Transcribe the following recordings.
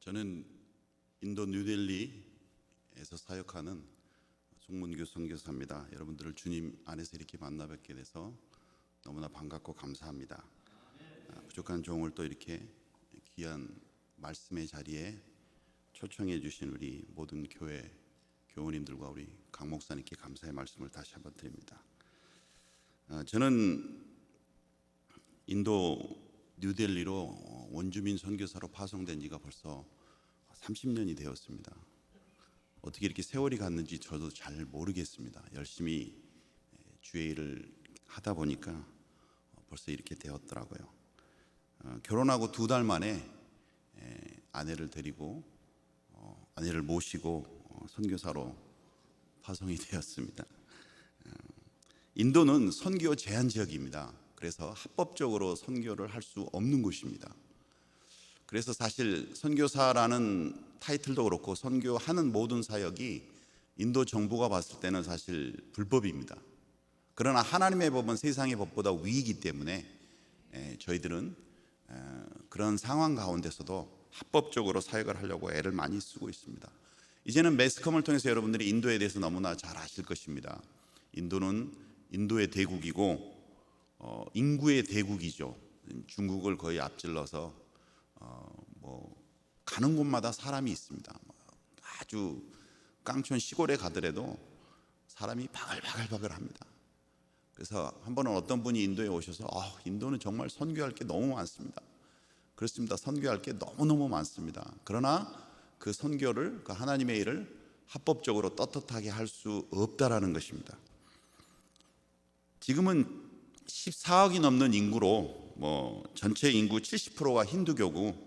저는 인도 뉴델리에서 사역하는 송문규 선교사입니다. 여러분들을 주님 안에서 이렇게 만나 뵙게 돼서 너무나 반갑고 감사합니다. 부족한 종을 또 이렇게 귀한 말씀의 자리에 초청해 주신 우리 모든 교회 교우님들과 우리 강 목사님께 감사의 말씀을 다시 한번 드립니다. 저는 인도 뉴델리로 원주민 선교사로 파송된 지가 벌써 30년이 되었습니다. 어떻게 이렇게 세월이 갔는지 저도 잘 모르겠습니다. 열심히 주의 일을 하다 보니까 벌써 이렇게 되었더라고요. 결혼하고 2달 만에 아내를 데리고 아내를 모시고 선교사로 파송이 되었습니다. 인도는 선교 제한 지역입니다. 그래서 합법적으로 선교를 할 수 없는 곳입니다. 그래서 사실 선교사라는 타이틀도 그렇고 선교하는 모든 사역이 인도 정부가 봤을 때는 사실 불법입니다. 그러나 하나님의 법은 세상의 법보다 위이기 때문에 저희들은 그런 상황 가운데서도 합법적으로 사역을 하려고 애를 많이 쓰고 있습니다. 이제는 매스컴을 통해서 여러분들이 인도에 대해서 너무나 잘 아실 것입니다. 인도는 인도의 대국이고 인구의 대국이죠. 중국을 거의 앞질러서 가는 곳마다 사람이 있습니다. 아주 깡촌 시골에 가더라도 사람이 바글바글합니다. 그래서 한 번은 어떤 분이 인도에 오셔서 인도는 정말 선교할 게 너무 많습니다. 그렇습니다. 선교할 게 너무너무 많습니다. 그러나 그 선교를, 그 하나님의 일을 합법적으로 떳떳하게 할 수 없다라는 것입니다. 지금은 14억이 넘는 인구로 전체 인구 70%가 힌두교고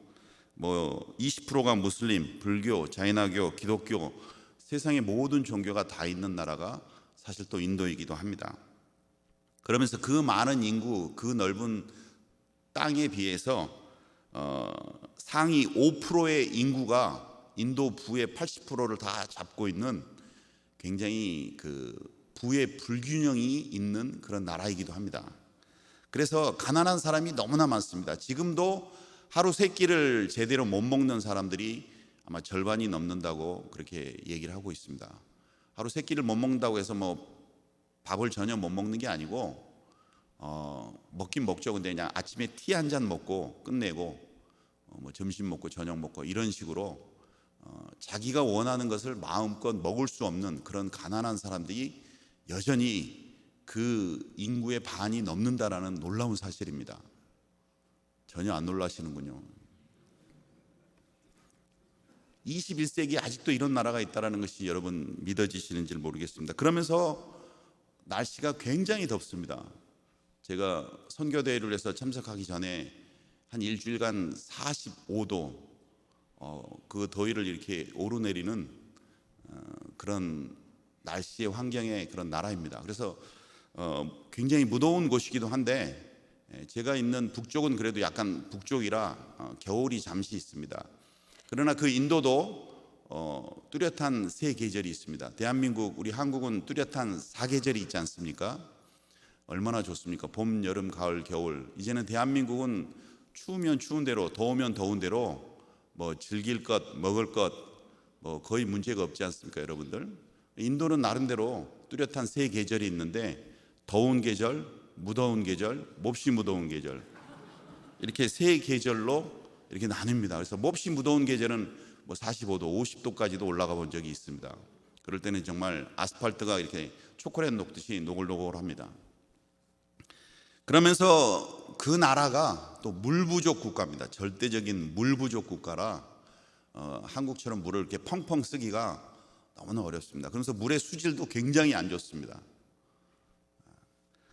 20%가 무슬림, 불교, 자이나교, 기독교, 세상의 모든 종교가 다 있는 나라가 사실 또 인도이기도 합니다. 그러면서 그 많은 인구, 그 넓은 땅에 비해서 상위 5%의 인구가 인도 부의 80%를 다 잡고 있는 굉장히 그 부의 불균형이 있는 그런 나라이기도 합니다. 그래서 가난한 사람이 너무나 많습니다. 지금도 하루 3끼를 제대로 못 먹는 사람들이 아마 절반이 넘는다고 그렇게 얘기를 하고 있습니다. 하루 3끼를 못 먹는다고 해서 밥을 전혀 못 먹는 게 아니고 먹긴 먹죠. 근데 그냥 아침에 티 한 잔 먹고 끝내고 점심 먹고 저녁 먹고 이런 식으로 자기가 원하는 것을 마음껏 먹을 수 없는 그런 가난한 사람들이 여전히 그 인구의 반이 넘는다라는 놀라운 사실입니다. 전혀 안 놀라시는군요. 21세기에 아직도 이런 나라가 있다는 것이 여러분 믿어지시는지 모르겠습니다. 그러면서 날씨가 굉장히 덥습니다. 제가 선교대회를 해서 참석하기 전에 한 일주일간 45도 그 더위를 이렇게 오르내리는 그런 날씨의 환경의 그런 나라입니다. 그래서 굉장히 무더운 곳이기도 한데 제가 있는 북쪽은 그래도 약간 북쪽이라 겨울이 잠시 있습니다. 그러나 그 인도도 뚜렷한 3계절이 있습니다. 대한민국, 우리 한국은 뚜렷한 4계절이 있지 않습니까? 얼마나 좋습니까? 봄, 여름, 가을, 겨울. 이제는 대한민국은 추우면 추운 대로, 더우면 더운 대로 즐길 것, 먹을 것 거의 문제가 없지 않습니까, 여러분들? 인도는 나름대로 뚜렷한 3계절이 있는데 더운 계절, 무더운 계절, 몹시 무더운 계절, 이렇게 3계절로 이렇게 나뉩니다. 그래서 몹시 무더운 계절은 45도, 50도까지도 올라가 본 적이 있습니다. 그럴 때는 정말 아스팔트가 이렇게 초콜릿 녹듯이 노골노골합니다. 그러면서 그 나라가 또 물 부족 국가입니다. 절대적인 물 부족 국가라 한국처럼 물을 이렇게 펑펑 쓰기가 너무나 어렵습니다. 그러면서 물의 수질도 굉장히 안 좋습니다.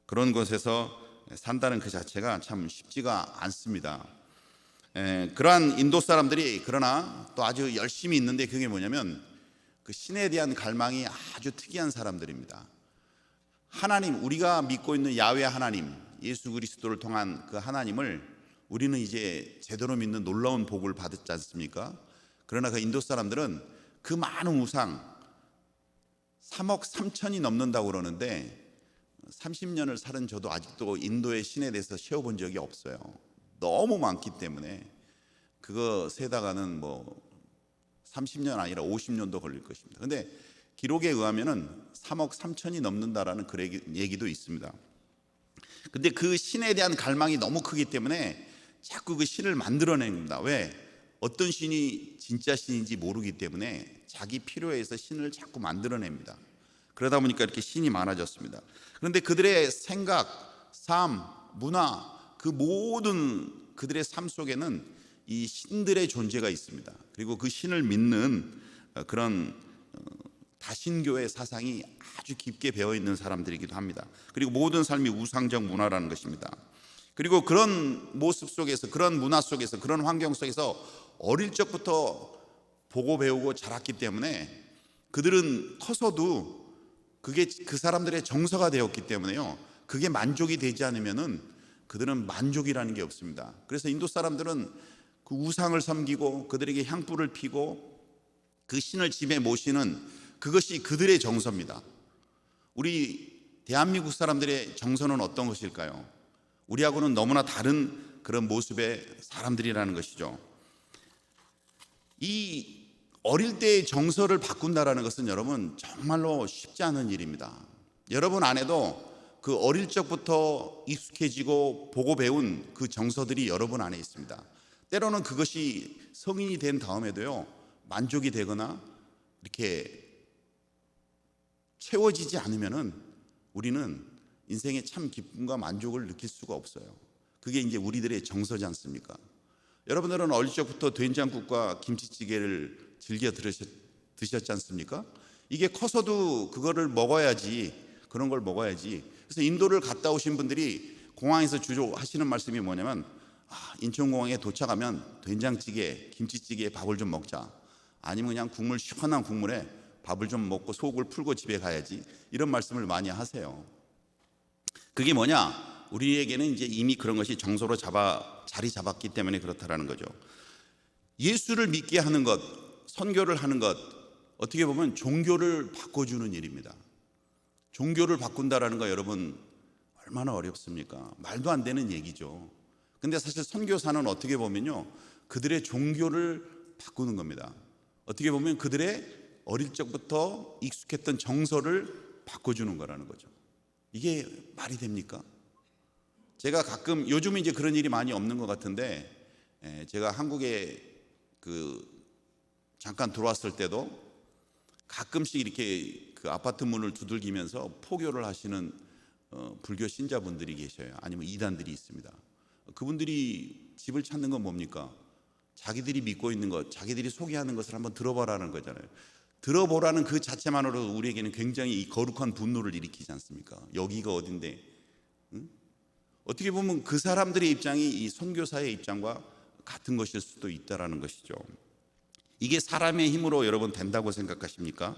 그런 곳에서 산다는 그 자체가 참 쉽지가 않습니다. 그러한 인도 사람들이 그러나 또 아주 열심히 있는데 그게 뭐냐면 그 신에 대한 갈망이 아주 특이한 사람들입니다. 하나님, 우리가 믿고 있는 야훼 하나님, 예수 그리스도를 통한 그 하나님을 우리는 이제 제대로 믿는 놀라운 복을 받았지 않습니까? 그러나 그 인도 사람들은 그 많은 우상 3억 3천이 넘는다고 그러는데 30년을 살은 저도 아직도 인도의 신에 대해서 세워본 적이 없어요. 너무 많기 때문에 그거 세다가는 30년 아니라 50년도 걸릴 것입니다. 그런데 기록에 의하면은 3억 3천이 넘는다라는 그 얘기도 있습니다. 근데 그 신에 대한 갈망이 너무 크기 때문에 자꾸 그 신을 만들어냅니다. 왜? 어떤 신이 진짜 신인지 모르기 때문에 자기 필요에 의해서 신을 자꾸 만들어냅니다. 그러다 보니까 이렇게 신이 많아졌습니다. 그런데 그들의 생각, 삶, 문화, 그 모든 그들의 삶 속에는 이 신들의 존재가 있습니다. 그리고 그 신을 믿는 그런 다신교의 사상이 아주 깊게 배어있는 사람들이기도 합니다. 그리고 모든 삶이 우상적 문화라는 것입니다. 그리고 그런 모습 속에서, 그런 문화 속에서, 그런 환경 속에서 어릴 적부터 보고 배우고 자랐기 때문에 그들은 커서도 그게 그 사람들의 정서가 되었기 때문에요, 그게 만족이 되지 않으면은 그들은 만족이라는 게 없습니다. 그래서 인도 사람들은 그 우상을 섬기고 그들에게 향불을 피고 그 신을 집에 모시는 그것이 그들의 정서입니다. 우리 대한민국 사람들의 정서는 어떤 것일까요? 우리하고는 너무나 다른 그런 모습의 사람들이라는 것이죠. 이 어릴 때의 정서를 바꾼다라는 것은 여러분 정말로 쉽지 않은 일입니다. 여러분 안에도 그 어릴 적부터 익숙해지고 보고 배운 그 정서들이 여러분 안에 있습니다. 때로는 그것이 성인이 된 다음에도요, 만족이 되거나 이렇게 채워지지 않으면은 우리는 인생에 참 기쁨과 만족을 느낄 수가 없어요. 그게 이제 우리들의 정서지 않습니까? 여러분들은 어릴 적부터 된장국과 김치찌개를 즐겨 드셨지 않습니까? 이게 커서도 그거를 먹어야지, 그런 걸 먹어야지. 그래서 인도를 갔다 오신 분들이 공항에서 주로 하시는 말씀이 뭐냐면, 인천공항에 도착하면 된장찌개, 김치찌개에 밥을 좀 먹자. 아니면 그냥 국물, 시원한 국물에 밥을 좀 먹고 속을 풀고 집에 가야지. 이런 말씀을 많이 하세요. 그게 뭐냐? 우리에게는 이제 이미 그런 것이 정서로 자리 잡았기 때문에 그렇다라는 거죠. 예수를 믿게 하는 것, 선교를 하는 것, 어떻게 보면 종교를 바꿔주는 일입니다. 종교를 바꾼다라는 거 여러분 얼마나 어렵습니까? 말도 안 되는 얘기죠. 근데 사실 선교사는 어떻게 보면요, 그들의 종교를 바꾸는 겁니다. 어떻게 보면 그들의 어릴 적부터 익숙했던 정서를 바꿔주는 거라는 거죠. 이게 말이 됩니까? 제가 가끔, 요즘은 이제 그런 일이 많이 없는 것 같은데, 제가 한국에 잠깐 들어왔을 때도 가끔씩 이렇게 그 아파트 문을 두들기면서 포교를 하시는 불교 신자분들이 계셔요. 아니면 이단들이 있습니다. 그분들이 집을 찾는 건 뭡니까? 자기들이 믿고 있는 것, 자기들이 소개하는 것을 한번 들어보라는 거잖아요. 들어보라는 그 자체만으로도 우리에게는 굉장히 이 거룩한 분노를 일으키지 않습니까? 여기가 어딘데? 응? 어떻게 보면 그 사람들의 입장이 이 선교사의 입장과 같은 것일 수도 있다라는 것이죠. 이게 사람의 힘으로 여러분 된다고 생각하십니까?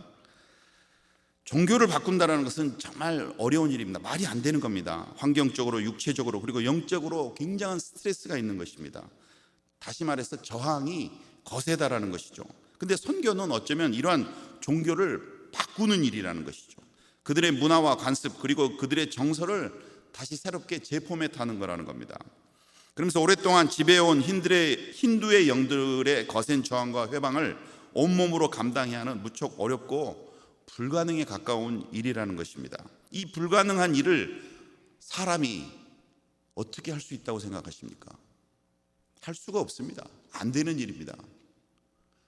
종교를 바꾼다는 것은 정말 어려운 일입니다. 말이 안 되는 겁니다. 환경적으로, 육체적으로, 그리고 영적으로 굉장한 스트레스가 있는 것입니다. 다시 말해서 저항이 거세다라는 것이죠. 근데 선교는 어쩌면 이러한 종교를 바꾸는 일이라는 것이죠. 그들의 문화와 관습, 그리고 그들의 정서를 다시 새롭게 재포맷하는 거라는 겁니다. 그러면서 오랫동안 지배해온 힌두의 영들의 거센 저항과 회방을 온몸으로 감당해야 하는 무척 어렵고 불가능에 가까운 일이라는 것입니다. 이 불가능한 일을 사람이 어떻게 할 수 있다고 생각하십니까? 할 수가 없습니다. 안 되는 일입니다.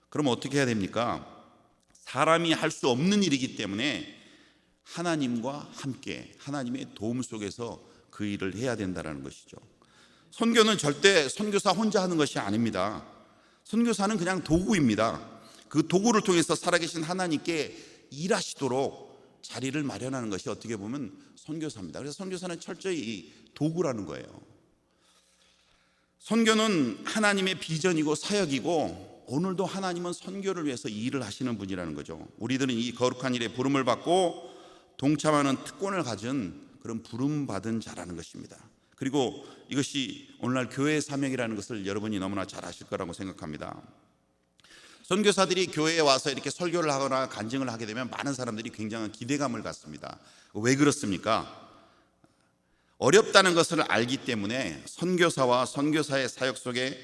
그럼 어떻게 해야 됩니까? 사람이 할 수 없는 일이기 때문에 하나님과 함께, 하나님의 도움 속에서 그 일을 해야 된다는 것이죠. 선교는 절대 선교사 혼자 하는 것이 아닙니다. 선교사는 그냥 도구입니다. 그 도구를 통해서 살아계신 하나님께 일하시도록 자리를 마련하는 것이 어떻게 보면 선교사입니다. 그래서 선교사는 철저히 이 도구라는 거예요. 선교는 하나님의 비전이고 사역이고, 오늘도 하나님은 선교를 위해서 이 일을 하시는 분이라는 거죠. 우리들은 이 거룩한 일에 부름을 받고 동참하는 특권을 가진 그런 부름받은 자라는 것입니다. 그리고 이것이 오늘날 교회의 사명이라는 것을 여러분이 너무나 잘 아실 거라고 생각합니다. 선교사들이 교회에 와서 이렇게 설교를 하거나 간증을 하게 되면 많은 사람들이 굉장한 기대감을 갖습니다. 왜 그렇습니까? 어렵다는 것을 알기 때문에 선교사와 선교사의 사역 속에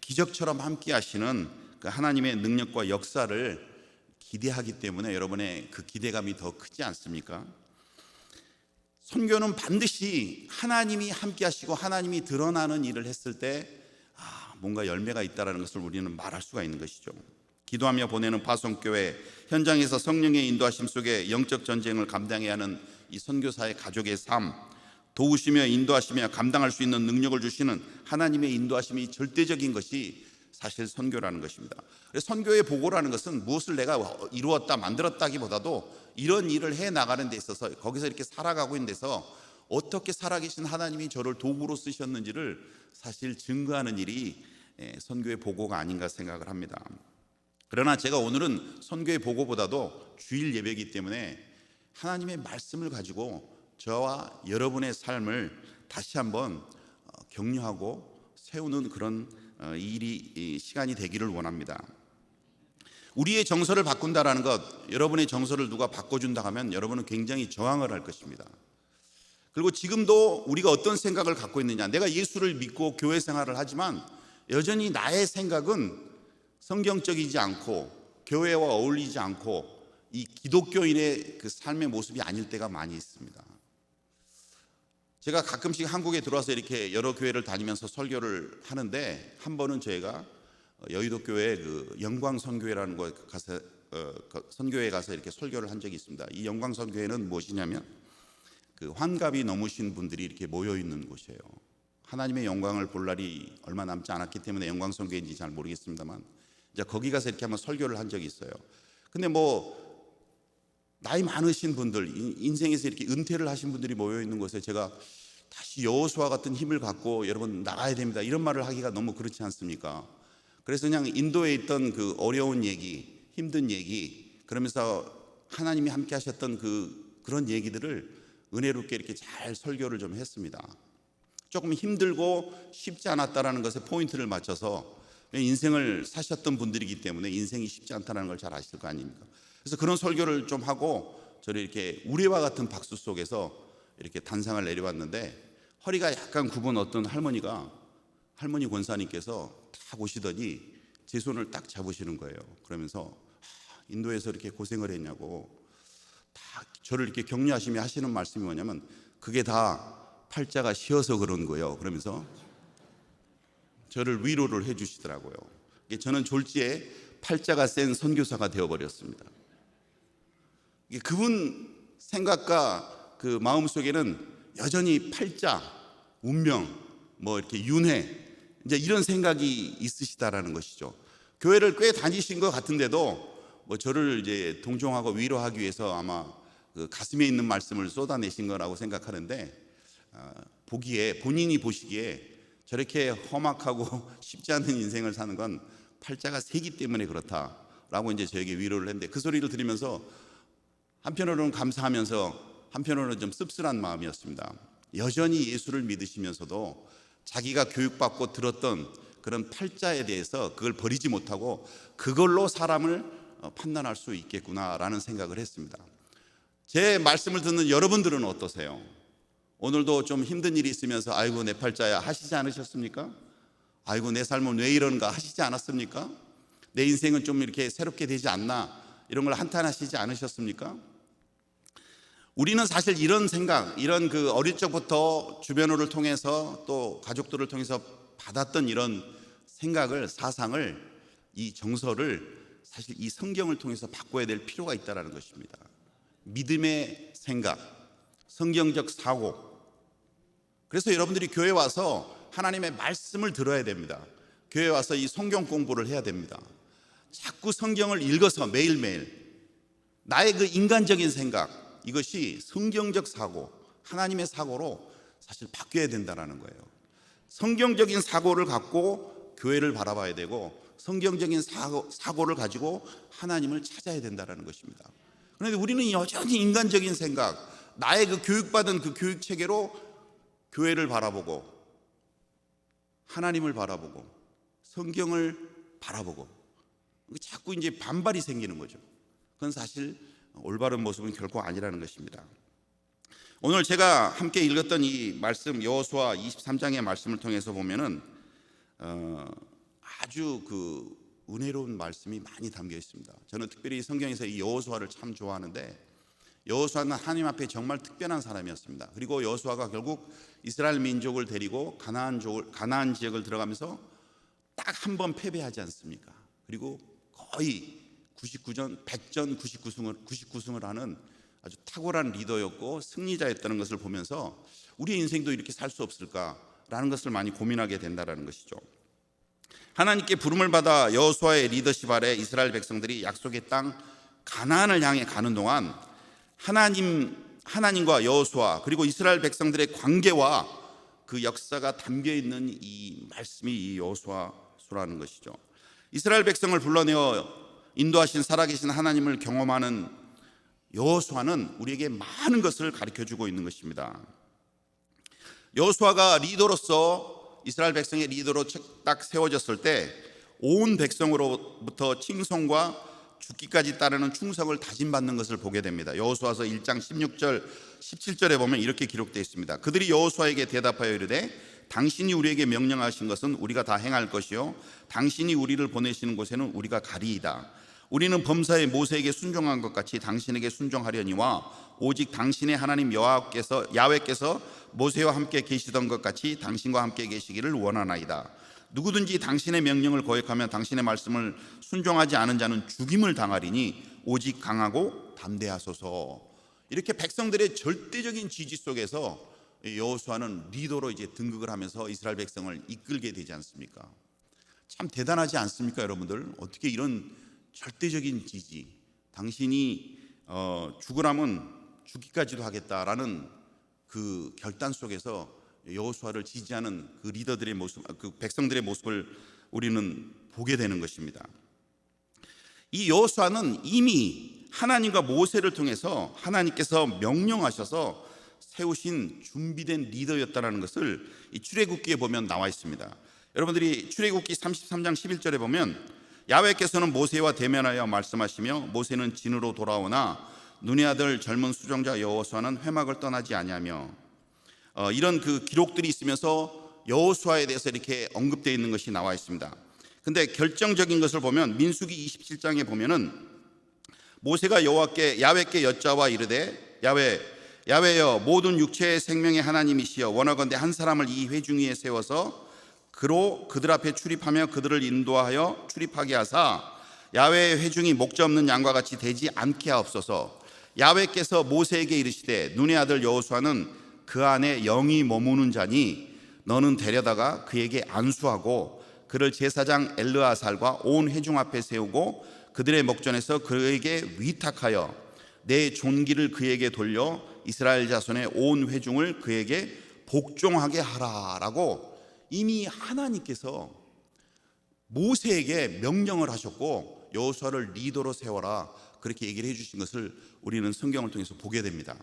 기적처럼 함께 하시는 그 하나님의 능력과 역사를 기대하기 때문에 여러분의 그 기대감이 더 크지 않습니까? 선교는 반드시 하나님이 함께 하시고 하나님이 드러나는 일을 했을 때 뭔가 열매가 있다는 것을 우리는 말할 수가 있는 것이죠. 기도하며 보내는 파송교회 현장에서 성령의 인도하심 속에 영적 전쟁을 감당해야 하는 이 선교사의 가족의 삶, 도우시며 인도하시며 감당할 수 있는 능력을 주시는 하나님의 인도하심이 절대적인 것이 사실 선교라는 것입니다. 선교의 보고라는 것은 무엇을 내가 이루었다 만들었다기보다도 이런 일을 해 나가는 데 있어서 거기서 이렇게 살아가고 있는 데서 어떻게 살아계신 하나님이 저를 도구로 쓰셨는지를 사실 증거하는 일이 선교의 보고가 아닌가 생각을 합니다. 그러나 제가 오늘은 선교의 보고보다도 주일 예배이기 때문에 하나님의 말씀을 가지고 저와 여러분의 삶을 다시 한번 격려하고 세우는 그런 시간이 되기를 원합니다. 우리의 정서를 바꾼다라는 것, 여러분의 정서를 누가 바꿔준다 하면 여러분은 굉장히 저항을 할 것입니다. 그리고 지금도 우리가 어떤 생각을 갖고 있느냐, 내가 예수를 믿고 교회 생활을 하지만 여전히 나의 생각은 성경적이지 않고 교회와 어울리지 않고 이 기독교인의 그 삶의 모습이 아닐 때가 많이 있습니다. 제가 가끔씩 한국에 들어와서 이렇게 여러 교회를 다니면서 설교를 하는데 한 번은 저희가 여의도 교회 그 영광선교회라는 곳에 가서 선교회에 가서 이렇게 설교를 한 적이 있습니다. 이 영광선교회는 무엇이냐면 그 환갑이 넘으신 분들이 이렇게 모여 있는 곳이에요. 하나님의 영광을 볼 날이 얼마 남지 않았기 때문에 영광선교회인지 잘 모르겠습니다만 이제 거기 가서 이렇게 한번 설교를 한 적이 있어요. 근데 나이 많으신 분들, 인생에서 이렇게 은퇴를 하신 분들이 모여 있는 곳에 제가 다시 여호수아 같은 힘을 갖고 여러분 나가야 됩니다, 이런 말을 하기가 너무 그렇지 않습니까? 그래서 그냥 인도에 있던 그 어려운 얘기, 힘든 얘기, 그러면서 하나님이 함께 하셨던 그런 얘기들을 은혜롭게 이렇게 잘 설교를 좀 했습니다. 조금 힘들고 쉽지 않았다라는 것에 포인트를 맞춰서, 인생을 사셨던 분들이기 때문에 인생이 쉽지 않다는 걸 잘 아실 거 아닙니까? 그래서 그런 설교를 좀 하고 저를 이렇게 우레와 같은 박수 속에서 이렇게 단상을 내려왔는데, 허리가 약간 굽은 어떤 할머니 권사님께서 딱 오시더니 제 손을 딱 잡으시는 거예요. 그러면서 인도에서 이렇게 고생을 했냐고 딱 저를 이렇게 격려하시며 하시는 말씀이 뭐냐면, 그게 다 팔자가 쉬어서 그런 거예요. 그러면서 저를 위로를 해 주시더라고요. 저는 졸지에 팔자가 센 선교사가 되어버렸습니다. 그분 생각과 그 마음속에는 여전히 팔자, 운명, 이렇게 윤회, 이제 이런 생각이 있으시다라는 것이죠. 교회를 꽤 다니신 것 같은데도 저를 이제 동정하고 위로하기 위해서 아마 그 가슴에 있는 말씀을 쏟아내신 거라고 생각하는데, 본인이 보시기에 저렇게 험악하고 쉽지 않은 인생을 사는 건 팔자가 세기 때문에 그렇다라고 이제 저에게 위로를 했는데, 그 소리를 들으면서 한편으로는 감사하면서 한편으로는 좀 씁쓸한 마음이었습니다. 여전히 예수를 믿으시면서도 자기가 교육받고 들었던 그런 팔자에 대해서 그걸 버리지 못하고 그걸로 사람을 판단할 수 있겠구나라는 생각을 했습니다. 제 말씀을 듣는 여러분들은 어떠세요? 오늘도 좀 힘든 일이 있으면서 아이고 내 팔자야 하시지 않으셨습니까? 아이고 내 삶은 왜 이런가 하시지 않았습니까? 내 인생은 좀 이렇게 새롭게 되지 않나, 이런 걸 한탄하시지 않으셨습니까? 우리는 사실 이런 생각, 이런 그 어릴 적부터 주변을 통해서 또 가족들을 통해서 받았던 이런 생각을, 사상을, 이 정서를 사실 이 성경을 통해서 바꿔야 될 필요가 있다는 것입니다. 믿음의 생각, 성경적 사고. 그래서 여러분들이 교회 와서 하나님의 말씀을 들어야 됩니다. 교회 와서 이 성경 공부를 해야 됩니다. 자꾸 성경을 읽어서 매일매일 나의 그 인간적인 생각, 이것이 성경적 사고, 하나님의 사고로 사실 바뀌어야 된다는 거예요. 성경적인 사고를 갖고 교회를 바라봐야 되고, 성경적인 사고를 가지고 하나님을 찾아야 된다는 것입니다. 그런데 우리는 여전히 인간적인 생각, 나의 그 교육받은 그 교육 체계로 교회를 바라보고, 하나님을 바라보고, 성경을 바라보고, 자꾸 이제 반발이 생기는 거죠. 그건 사실 올바른 모습은 결코 아니라는 것입니다. 오늘 제가 함께 읽었던 이 말씀, 여호수아 23장의 말씀을 통해서 보면은 아주 은혜로운 말씀이 많이 담겨 있습니다. 저는 특별히 성경에서 이 여호수아를 참 좋아하는데, 여호수아는 하나님 앞에 정말 특별한 사람이었습니다. 그리고 여호수아가 결국 이스라엘 민족을 데리고 가나안 지역을 들어가면서 딱 한 번 패배하지 않습니까? 그리고 거의 100전 99승을 하는 아주 탁월한 리더였고 승리자였다는 것을 보면서 우리의 인생도 이렇게 살 수 없을까라는 것을 많이 고민하게 된다는 것이죠. 하나님께 부름을 받아 여호수아의 리더십 아래 이스라엘 백성들이 약속의 땅 가나안을 향해 가는 동안 하나님과 여호수아 그리고 이스라엘 백성들의 관계와 그 역사가 담겨 있는 이 말씀이 이 여호수아서라는 것이죠. 이스라엘 백성을 불러내어 인도하신 살아계신 하나님을 경험하는 여호수아는 우리에게 많은 것을 가르쳐주고 있는 것입니다. 여호수아가 리더로서 이스라엘 백성의 리더로 딱 세워졌을 때 온 백성으로부터 칭송과 죽기까지 따르는 충성을 다짐받는 것을 보게 됩니다. 여호수아서 1장 16절 17절에 보면 이렇게 기록되어 있습니다. 그들이 여호수아에게 대답하여 이르되 당신이 우리에게 명령하신 것은 우리가 다 행할 것이요 당신이 우리를 보내시는 곳에는 우리가 가리이다. 우리는 범사에 모세에게 순종한 것 같이 당신에게 순종하려니와 오직 당신의 하나님 야훼께서 모세와 함께 계시던 것 같이 당신과 함께 계시기를 원하나이다. 누구든지 당신의 명령을 거역하면 당신의 말씀을 순종하지 않은 자는 죽임을 당하리니 오직 강하고 담대하소서. 이렇게 백성들의 절대적인 지지 속에서 여호수아는 리더로 이제 등극을 하면서 이스라엘 백성을 이끌게 되지 않습니까? 참 대단하지 않습니까, 여러분들? 어떻게 이런 절대적인 지지, 당신이 죽으라면 죽기까지도 하겠다라는 그 결단 속에서 여호수아를 지지하는 그 리더들의 모습, 그 백성들의 모습을 우리는 보게 되는 것입니다. 이 여호수아는 이미 하나님과 모세를 통해서 하나님께서 명령하셔서 세우신 준비된 리더였다는 것을 이 출애굽기에 보면 나와 있습니다. 여러분들이 출애굽기 33장 11절에 보면 야훼께서는 모세와 대면하여 말씀하시며 모세는 진으로 돌아오나 눈의 아들 젊은 수종자 여호수아는 회막을 떠나지 아니하며 이런 그 기록들이 있으면서 여호수아에 대해서 이렇게 언급되어 있는 것이 나와 있습니다. 근데 결정적인 것을 보면 민수기 27장에 보면은 모세가 야훼께 여짜와 이르되 야훼여 모든 육체의 생명의 하나님이시여 원하건대 한 사람을 이 회중 위에 세워서 그들 앞에 출입하며 그들을 인도하여 출입하게 하사 야훼의 회중이 목자 없는 양과 같이 되지 않게 하옵소서. 야훼께서 모세에게 이르시되 눈의 아들 여호수아는 그 안에 영이 머무는 자니 너는 데려다가 그에게 안수하고 그를 제사장 엘르아살과 온 회중 앞에 세우고 그들의 목전에서 그에게 위탁하여 내 존귀를 그에게 돌려 이스라엘 자손의 온 회중을 그에게 복종하게 하라라고 이미 하나님께서 모세에게 명령을 하셨고 여호수아를 리더로 세워라 그렇게 얘기를 해주신 것을 우리는 성경을 통해서 보게 됩니다.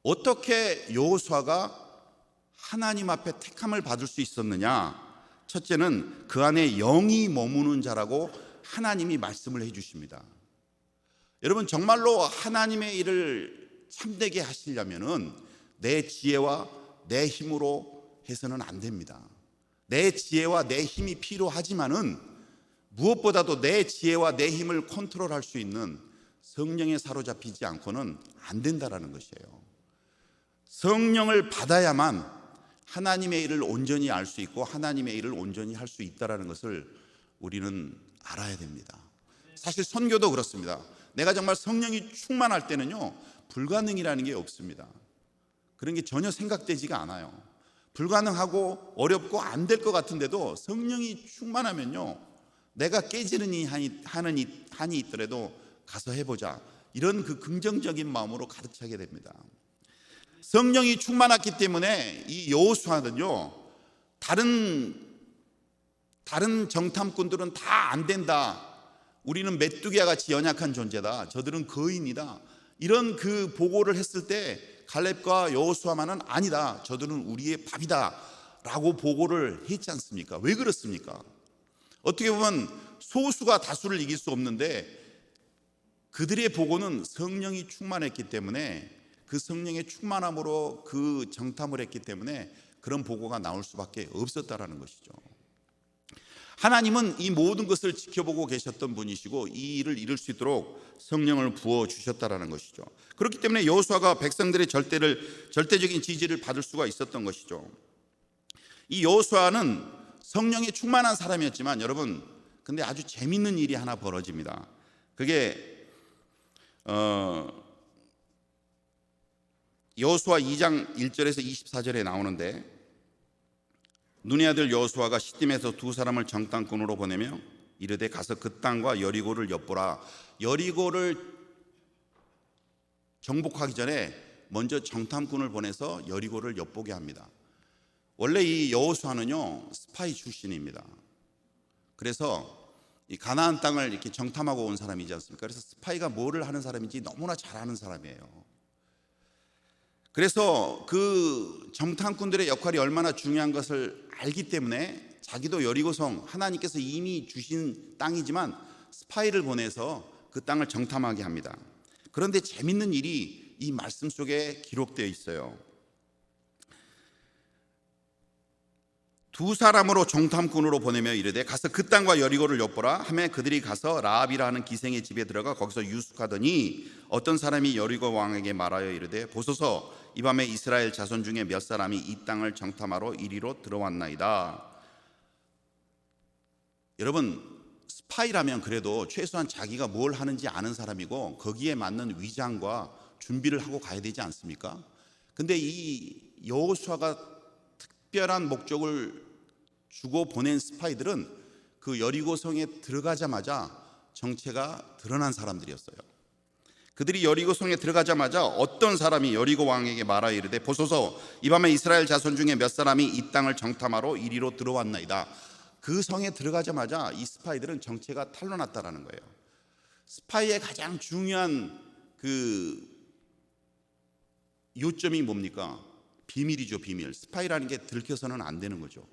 어떻게 여호수아가 하나님 앞에 택함을 받을 수 있었느냐? 첫째는 그 안에 영이 머무는 자라고 하나님이 말씀을 해주십니다. 여러분 정말로 하나님의 일을 참되게 하시려면은 내 지혜와 내 힘으로 해서는 안 됩니다. 내 지혜와 내 힘이 필요하지만은 무엇보다도 내 지혜와 내 힘을 컨트롤할 수 있는 성령에 사로잡히지 않고는 안 된다라는 것이에요. 성령을 받아야만 하나님의 일을 온전히 알 수 있고 하나님의 일을 온전히 할 수 있다라는 것을 우리는 알아야 됩니다. 사실 선교도 그렇습니다. 내가 정말 성령이 충만할 때는요 불가능이라는 게 없습니다. 그런 게 전혀 생각되지가 않아요. 불가능하고 어렵고 안 될 것 같은데도 성령이 충만하면요 내가 깨지는 한이 있더라도 가서 해보자 이런 그 긍정적인 마음으로 가득 차게 됩니다. 성령이 충만했기 때문에 이 여호수아는요 다른 정탐꾼들은 다 안 된다, 우리는 메뚜기와 같이 연약한 존재다, 저들은 거인이다, 이런 그 보고를 했을 때 갈렙과 여호수아만은 아니다, 저들은 우리의 밥이다 라고 보고를 했지 않습니까? 왜 그렇습니까? 어떻게 보면 소수가 다수를 이길 수 없는데 그들의 보고는 성령이 충만했기 때문에 그 성령의 충만함으로 그 정탐을 했기 때문에 그런 보고가 나올 수밖에 없었다라는 것이죠. 하나님은 이 모든 것을 지켜보고 계셨던 분이시고 이 일을 이룰 수 있도록 성령을 부어 주셨다라는 것이죠. 그렇기 때문에 여호수아가 백성들의 절대적인 지지를 받을 수가 있었던 것이죠. 이 여호수아는 성령에 충만한 사람이었지만 여러분, 근데 아주 재밌는 일이 하나 벌어집니다. 그게 여호수아 2장 1절에서 24절에 나오는데, 눈의 아들 여호수아가 시딤에서 두 사람을 정탐꾼으로 보내며 이르되 가서 그 땅과 여리고를 엿보라. 여리고를 정복하기 전에 먼저 정탐꾼을 보내서 여리고를 엿보게 합니다. 원래 이 여호수아는요 스파이 출신입니다. 그래서 이 가나안 땅을 이렇게 정탐하고 온 사람이지 않습니까? 그래서 스파이가 뭐를 하는 사람인지 너무나 잘 아는 사람이에요. 그래서 그 정탐꾼들의 역할이 얼마나 중요한 것을 알기 때문에 자기도 여리고성, 하나님께서 이미 주신 땅이지만 스파이를 보내서 그 땅을 정탐하게 합니다. 그런데 재밌는 일이 이 말씀 속에 기록되어 있어요. 두 사람으로 정탐꾼으로 보내며 이르되 가서 그 땅과 여리고를 엿보라 하매 그들이 가서 라합이라 하는 기생의 집에 들어가 거기서 유숙하더니 어떤 사람이 여리고 왕에게 말하여 이르되 보소서 이 밤에 이스라엘 자손 중에 몇 사람이 이 땅을 정탐하러 이리로 들어왔나이다. 여러분, 스파이라면 그래도 최소한 자기가 뭘 하는지 아는 사람이고 거기에 맞는 위장과 준비를 하고 가야 되지 않습니까? 근데 이 여호수아가 특별한 목적을 주고 보낸 스파이들은 그 여리고성에 들어가자마자 정체가 드러난 사람들이었어요. 그들이 여리고성에 들어가자마자 어떤 사람이 여리고 왕에게 말하여 이르되 보소서 이 밤에 이스라엘 자손 중에 몇 사람이 이 땅을 정탐하러 이리로 들어왔나이다. 그 성에 들어가자마자 이 스파이들은 정체가 탄로났다라는 거예요. 스파이의 가장 중요한 그 요점이 뭡니까? 비밀이죠, 비밀. 스파이라는 게 들켜서는 안 되는 거죠.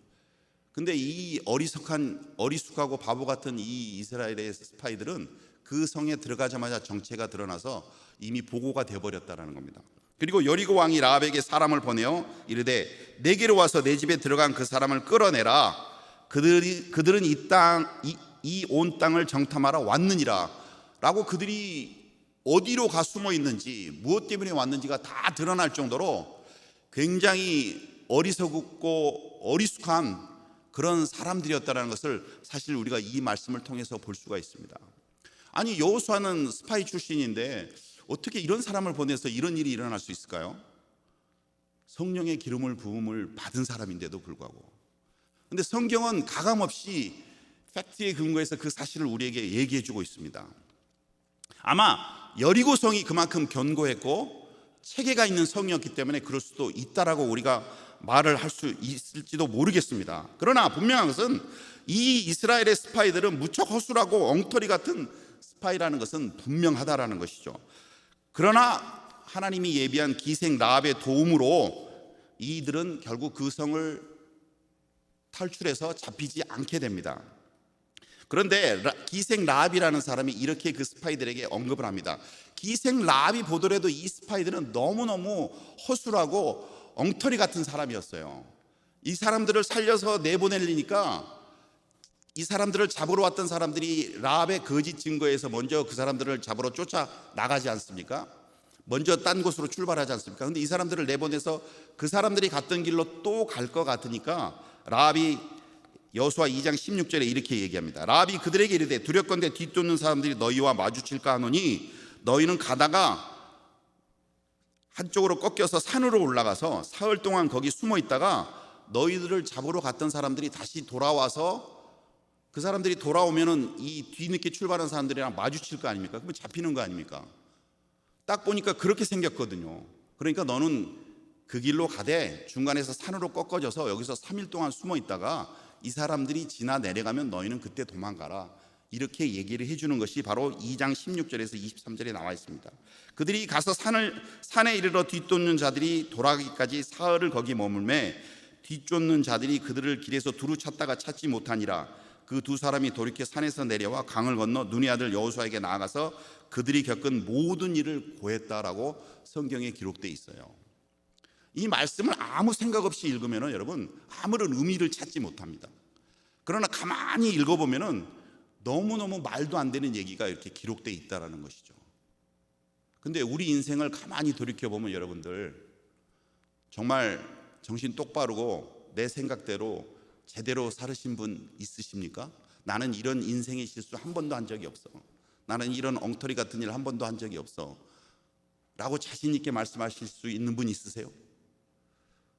근데 이 어리숙하고 바보 같은 이 이스라엘의 스파이들은 그 성에 들어가자마자 정체가 드러나서 이미 보고가 되어버렸다는 겁니다. 그리고 여리고 왕이 라합에게 사람을 보내어 이르되 내게로 와서 내 집에 들어간 그 사람을 끌어내라. 그들은 이 온 땅을 정탐하러 왔느니라 라고 그들이 어디로 가 숨어 있는지 무엇 때문에 왔는지가 다 드러날 정도로 굉장히 어리석고 어리숙한 그런 사람들이었다는 것을 사실 우리가 이 말씀을 통해서 볼 수가 있습니다. 아니, 여호수아는 스파이 출신인데 어떻게 이런 사람을 보내서 이런 일이 일어날 수 있을까요? 성령의 기름을 부음을 받은 사람인데도 불구하고. 근데 성경은 가감없이 팩트에 근거해서 그 사실을 우리에게 얘기해 주고 있습니다. 아마 여리고성이 그만큼 견고했고 체계가 있는 성이었기 때문에 그럴 수도 있다라고 우리가 말을 할 수 있을지도 모르겠습니다. 그러나 분명한 것은 이 이스라엘의 스파이들은 무척 허술하고 엉터리 같은 스파이라는 것은 분명하다라는 것이죠. 그러나 하나님이 예비한 기생 라합의 도움으로 이들은 결국 그 성을 탈출해서 잡히지 않게 됩니다. 그런데 기생 라합이라는 사람이 이렇게 그 스파이들에게 언급을 합니다. 기생 라합이 보더라도 이 스파이들은 너무너무 허술하고 엉터리 같은 사람이었어요. 이 사람들을 살려서 내보내려니까 이 사람들을 잡으러 왔던 사람들이 라합의 거짓 증거에서 먼저 그 사람들을 잡으러 쫓아 나가지 않습니까? 먼저 딴 곳으로 출발하지 않습니까? 근데 이 사람들을 내보내서 그 사람들이 갔던 길로 또 갈 것 같으니까 라합이 여호수아 2장 16절에 이렇게 얘기합니다. 라합이 그들에게 이르되 두렵건대 뒤쫓는 사람들이 너희와 마주칠까 하노니 너희는 가다가 한쪽으로 꺾여서 산으로 올라가서 사흘 동안 거기 숨어 있다가 너희들을 잡으러 갔던 사람들이 다시 돌아와서 그 사람들이 돌아오면은 이 뒤늦게 출발한 사람들이랑 마주칠 거 아닙니까? 그러면 잡히는 거 아닙니까? 딱 보니까 그렇게 생겼거든요. 그러니까 너는 그 길로 가되 중간에서 산으로 꺾어져서 여기서 3일 동안 숨어 있다가 이 사람들이 지나 내려가면 너희는 그때 도망가라. 이렇게 얘기를 해주는 것이 바로 2장 16절에서 23절에 나와 있습니다. 그들이 가서 산에 이르러 뒤쫓는 자들이 돌아가기까지 사흘을 거기 머물매 뒤쫓는 자들이 그들을 길에서 두루 찾다가 찾지 못하니라. 그 두 사람이 돌이켜 산에서 내려와 강을 건너 눈의 아들 여호수아에게 나아가서 그들이 겪은 모든 일을 고했다라고 성경에 기록되어 있어요. 이 말씀을 아무 생각 없이 읽으면 여러분 아무런 의미를 찾지 못합니다. 그러나 가만히 읽어보면은 너무너무 말도 안 되는 얘기가 이렇게 기록되어 있다는 것이죠. 근데 우리 인생을 가만히 돌이켜보면 여러분들 정말 정신 똑바르고 내 생각대로 제대로 살으신 분 있으십니까? 나는 이런 인생의 실수 한 번도 한 적이 없어. 나는 이런 엉터리 같은 일 한 번도 한 적이 없어. 라고 자신 있게 말씀하실 수 있는 분 있으세요?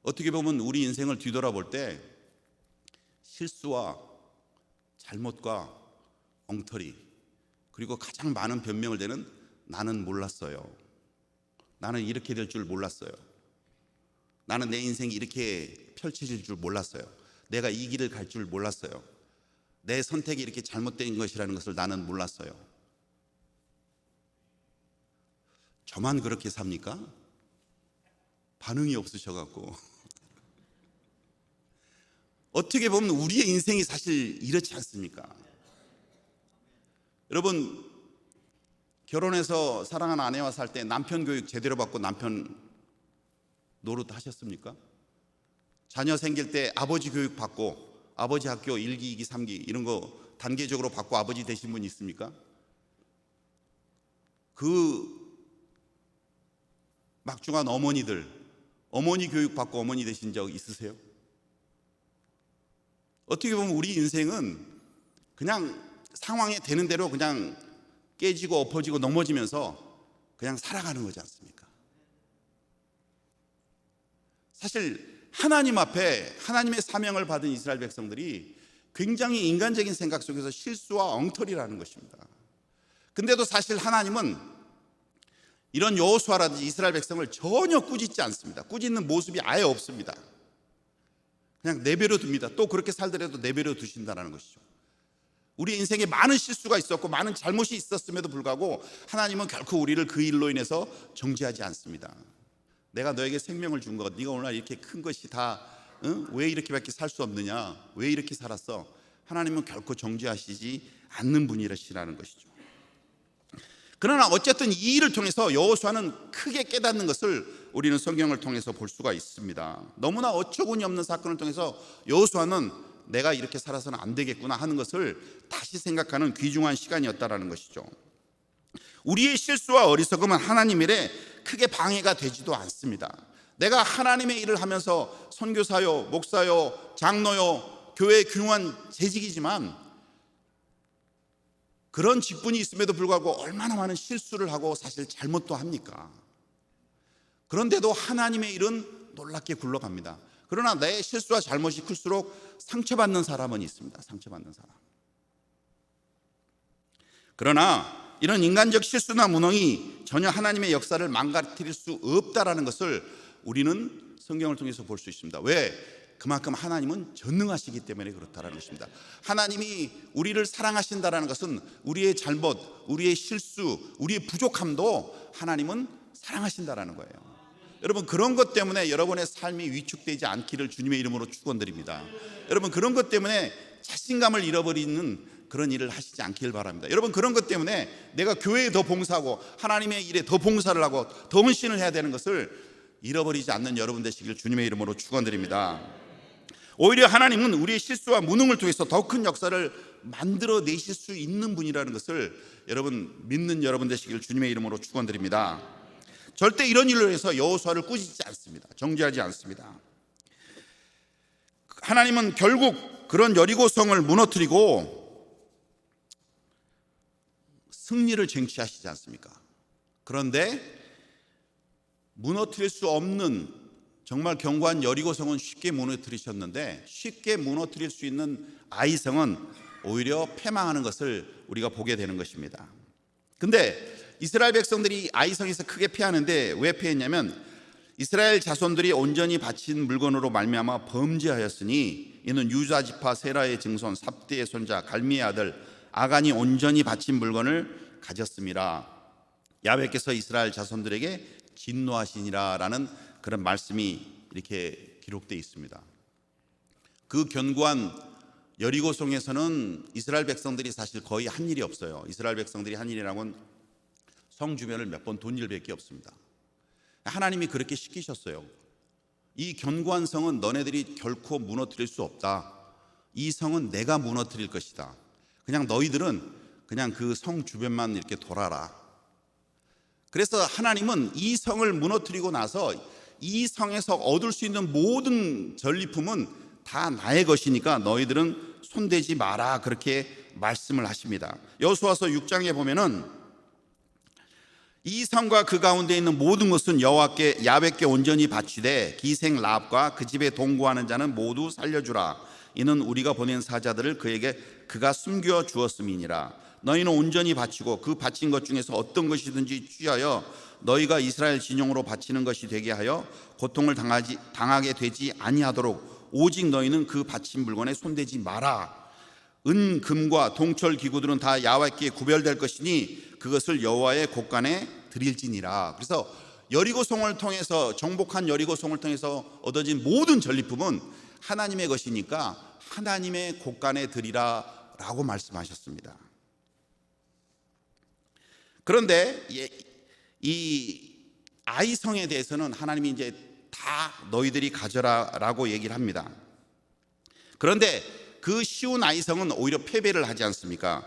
어떻게 보면 우리 인생을 뒤돌아볼 때 실수와 잘못과 엉터리, 그리고 가장 많은 변명을 대는 나는 몰랐어요. 나는 이렇게 될 줄 몰랐어요. 나는 내 인생이 이렇게 펼쳐질 줄 몰랐어요. 내가 이 길을 갈 줄 몰랐어요. 내 선택이 이렇게 잘못된 것이라는 것을 나는 몰랐어요. 저만 그렇게 삽니까? 반응이 없으셔갖고 어떻게 보면 우리의 인생이 사실 이렇지 않습니까? 여러분, 결혼해서 사랑하는 아내와 살 때 남편 교육 제대로 받고 남편 노릇 하셨습니까? 자녀 생길 때 아버지 교육 받고 아버지 학교 1기, 2기, 3기 이런 거 단계적으로 받고 아버지 되신 분 있습니까? 그 막중한 어머니들, 어머니 교육 받고 어머니 되신 적 있으세요? 어떻게 보면 우리 인생은 그냥 상황에 되는 대로 그냥 깨지고 엎어지고 넘어지면서 그냥 살아가는 거지 않습니까? 사실 하나님 앞에 하나님의 사명을 받은 이스라엘 백성들이 굉장히 인간적인 생각 속에서 실수와 엉터리라는 것입니다. 근데도 사실 하나님은 이런 여호수아라든지 이스라엘 백성을 전혀 꾸짖지 않습니다. 꾸짖는 모습이 아예 없습니다. 그냥 내버려 둡니다. 또 그렇게 살더라도 내버려 두신다는 것이죠. 우리 인생에 많은 실수가 있었고 많은 잘못이 있었음에도 불구하고 하나님은 결코 우리를 그 일로 인해서 정죄하지 않습니다. 내가 너에게 생명을 준 것, 네가 오늘 이렇게 큰 것이 다 왜 이렇게밖에 살 수 없느냐, 왜 이렇게 살았어? 하나님은 결코 정죄하시지 않는 분이시라는 것이죠. 그러나 어쨌든 이 일을 통해서 여호수아는 크게 깨닫는 것을 우리는 성경을 통해서 볼 수가 있습니다. 너무나 어처구니 없는 사건을 통해서 여호수아는 내가 이렇게 살아서는 안 되겠구나 하는 것을 다시 생각하는 귀중한 시간이었다라는 것이죠. 우리의 실수와 어리석음은 하나님 일에 크게 방해가 되지도 않습니다. 내가 하나님의 일을 하면서 선교사요, 목사요, 장로요, 교회의 균등한 재직이지만 그런 직분이 있음에도 불구하고 얼마나 많은 실수를 하고 사실 잘못도 합니까? 그런데도 하나님의 일은 놀랍게 굴러갑니다. 그러나 내 실수와 잘못이 클수록 상처받는 사람은 있습니다. 상처받는 사람. 그러나 이런 인간적 실수나 무능이 전혀 하나님의 역사를 망가뜨릴 수 없다라는 것을 우리는 성경을 통해서 볼 수 있습니다. 왜? 그만큼 하나님은 전능하시기 때문에 그렇다는 것입니다. 하나님이 우리를 사랑하신다는 것은 우리의 잘못, 우리의 실수, 우리의 부족함도 하나님은 사랑하신다는 거예요. 여러분, 그런 것 때문에 여러분의 삶이 위축되지 않기를 주님의 이름으로 축원드립니다. 여러분, 그런 것 때문에 자신감을 잃어버리는 그런 일을 하시지 않길 바랍니다. 여러분, 그런 것 때문에 내가 교회에 더 봉사하고 하나님의 일에 더 봉사를 하고 더 헌신을 해야 되는 것을 잃어버리지 않는 여러분 되시길 주님의 이름으로 축원드립니다. 오히려 하나님은 우리의 실수와 무능을 통해서 더 큰 역사를 만들어내실 수 있는 분이라는 것을 여러분 믿는 여러분 되시길 주님의 이름으로 축원드립니다. 절대 이런 일로 해서 여호수아를 꾸짖지 않습니다. 정죄하지 않습니다. 하나님은 결국 그런 여리고성을 무너뜨리고 승리를 쟁취하시지 않습니까? 그런데 무너뜨릴 수 없는 정말 견고한 여리고성은 쉽게 무너뜨리셨는데 쉽게 무너뜨릴 수 있는 아이성은 오히려 패망하는 것을 우리가 보게 되는 것입니다. 근데 이스라엘 백성들이 아이성에서 크게 패하는데 왜 패했냐면 이스라엘 자손들이 온전히 바친 물건으로 말미암아 범죄하였으니 이는 유다 지파 세라의 증손 삽디의 손자 갈미의 아들 아간이 온전히 바친 물건을 가졌음이라. 야훼께서 이스라엘 자손들에게 진노하시니라라는 그런 말씀이 이렇게 기록되어 있습니다. 그 견고한 여리고성에서는 이스라엘 백성들이 사실 거의 한 일이 없어요. 이스라엘 백성들이 한 일이라고는 성 주변을 몇 번 돈 일밖에 없습니다. 하나님이 그렇게 시키셨어요. 이 견고한 성은 너네들이 결코 무너뜨릴 수 없다. 이 성은 내가 무너뜨릴 것이다. 그냥 너희들은 그냥 그 성 주변만 이렇게 돌아라. 그래서 하나님은 이 성을 무너뜨리고 나서 이 성에서 얻을 수 있는 모든 전리품은 다 나의 것이니까 너희들은 손대지 마라, 그렇게 말씀을 하십니다. 여호수아서 6장에 보면은 이 성과 그 가운데 있는 모든 것은 여호와께 야훼께 온전히 바치되 기생 라합과 그 집에 동거하는 자는 모두 살려주라. 이는 우리가 보낸 사자들을 그에게 그가 숨겨 주었음이니라. 너희는 온전히 바치고 그 바친 것 중에서 어떤 것이든지 취하여 너희가 이스라엘 진영으로 바치는 것이 되게 하여 고통을 당하게 되지 아니하도록 오직 너희는 그 바친 물건에 손대지 마라. 은, 금과 동철 기구들은 다 야훼께 구별될 것이니 그것을 여호와의 곳간에 드릴지니라. 그래서 여리고성을 통해서, 정복한 여리고성을 통해서 얻어진 모든 전리품은 하나님의 것이니까 하나님의 곳간에 드리라 라고 말씀하셨습니다. 그런데 이 아이성에 대해서는 하나님이 이제 다 너희들이 가져라 라고 얘기를 합니다. 그런데 그 쉬운 아이성은 오히려 패배를 하지 않습니까?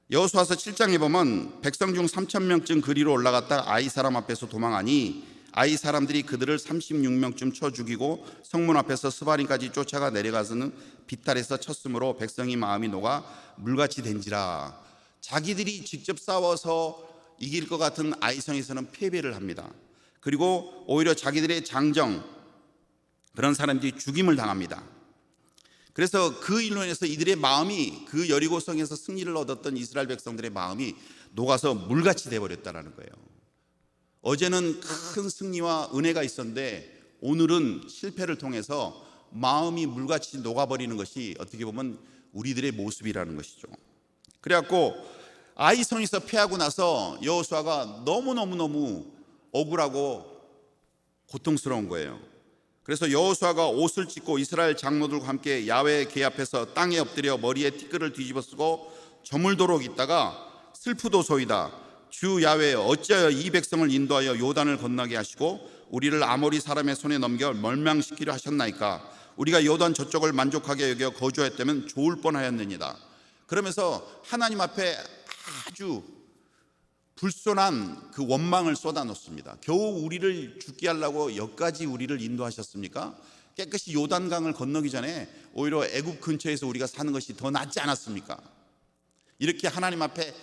여호수아서 7장에 보면 백성 중 3,000명쯤 그리로 올라갔다 아이 사람 앞에서 도망하니 아이 사람들이 그들을 36명쯤 쳐 죽이고 성문 앞에서 스바림까지 쫓아가 내려가서는 비탈에서 쳤으므로 백성이 마음이 녹아 물같이 된지라. 자기들이 직접 싸워서 이길 것 같은 아이성에서는 패배를 합니다. 그리고 오히려 자기들의 장정, 그런 사람들이 죽임을 당합니다. 그래서 그 일로 인해서 이들의 마음이, 그 여리고성에서 승리를 얻었던 이스라엘 백성들의 마음이 녹아서 물같이 되어버렸다는 거예요. 어제는 큰 승리와 은혜가 있었는데 오늘은 실패를 통해서 마음이 물같이 녹아버리는 것이 어떻게 보면 우리들의 모습이라는 것이죠. 그래갖고 아이성에서 패하고 나서 여호수아가 너무너무 억울하고 고통스러운 거예요. 그래서 여호수아가 옷을 찢고 이스라엘 장로들과 함께 야훼의 궤 앞에서 땅에 엎드려 머리에 티끌을 뒤집어 쓰고 저물도록 있다가 슬프도소이다. 주 야훼, 어찌하여 이 백성을 인도하여 요단을 건너게 하시고 우리를 아모리 사람의 손에 넘겨 멸망시키려 하셨나이까. 우리가 요단 저쪽을 만족하게 여겨 거주하였다면 좋을 뻔하였느니라. 그러면서 하나님 앞에 아주 불손한 그 원망을 쏟아놓습니다. 겨우 우리를 죽게 하려고 여기까지 우리를 인도하셨습니까? 깨끗이 요단강을 건너기 전에 오히려 애굽 근처에서 우리가 사는 것이 더 낫지 않았습니까? 이렇게 하나님 앞에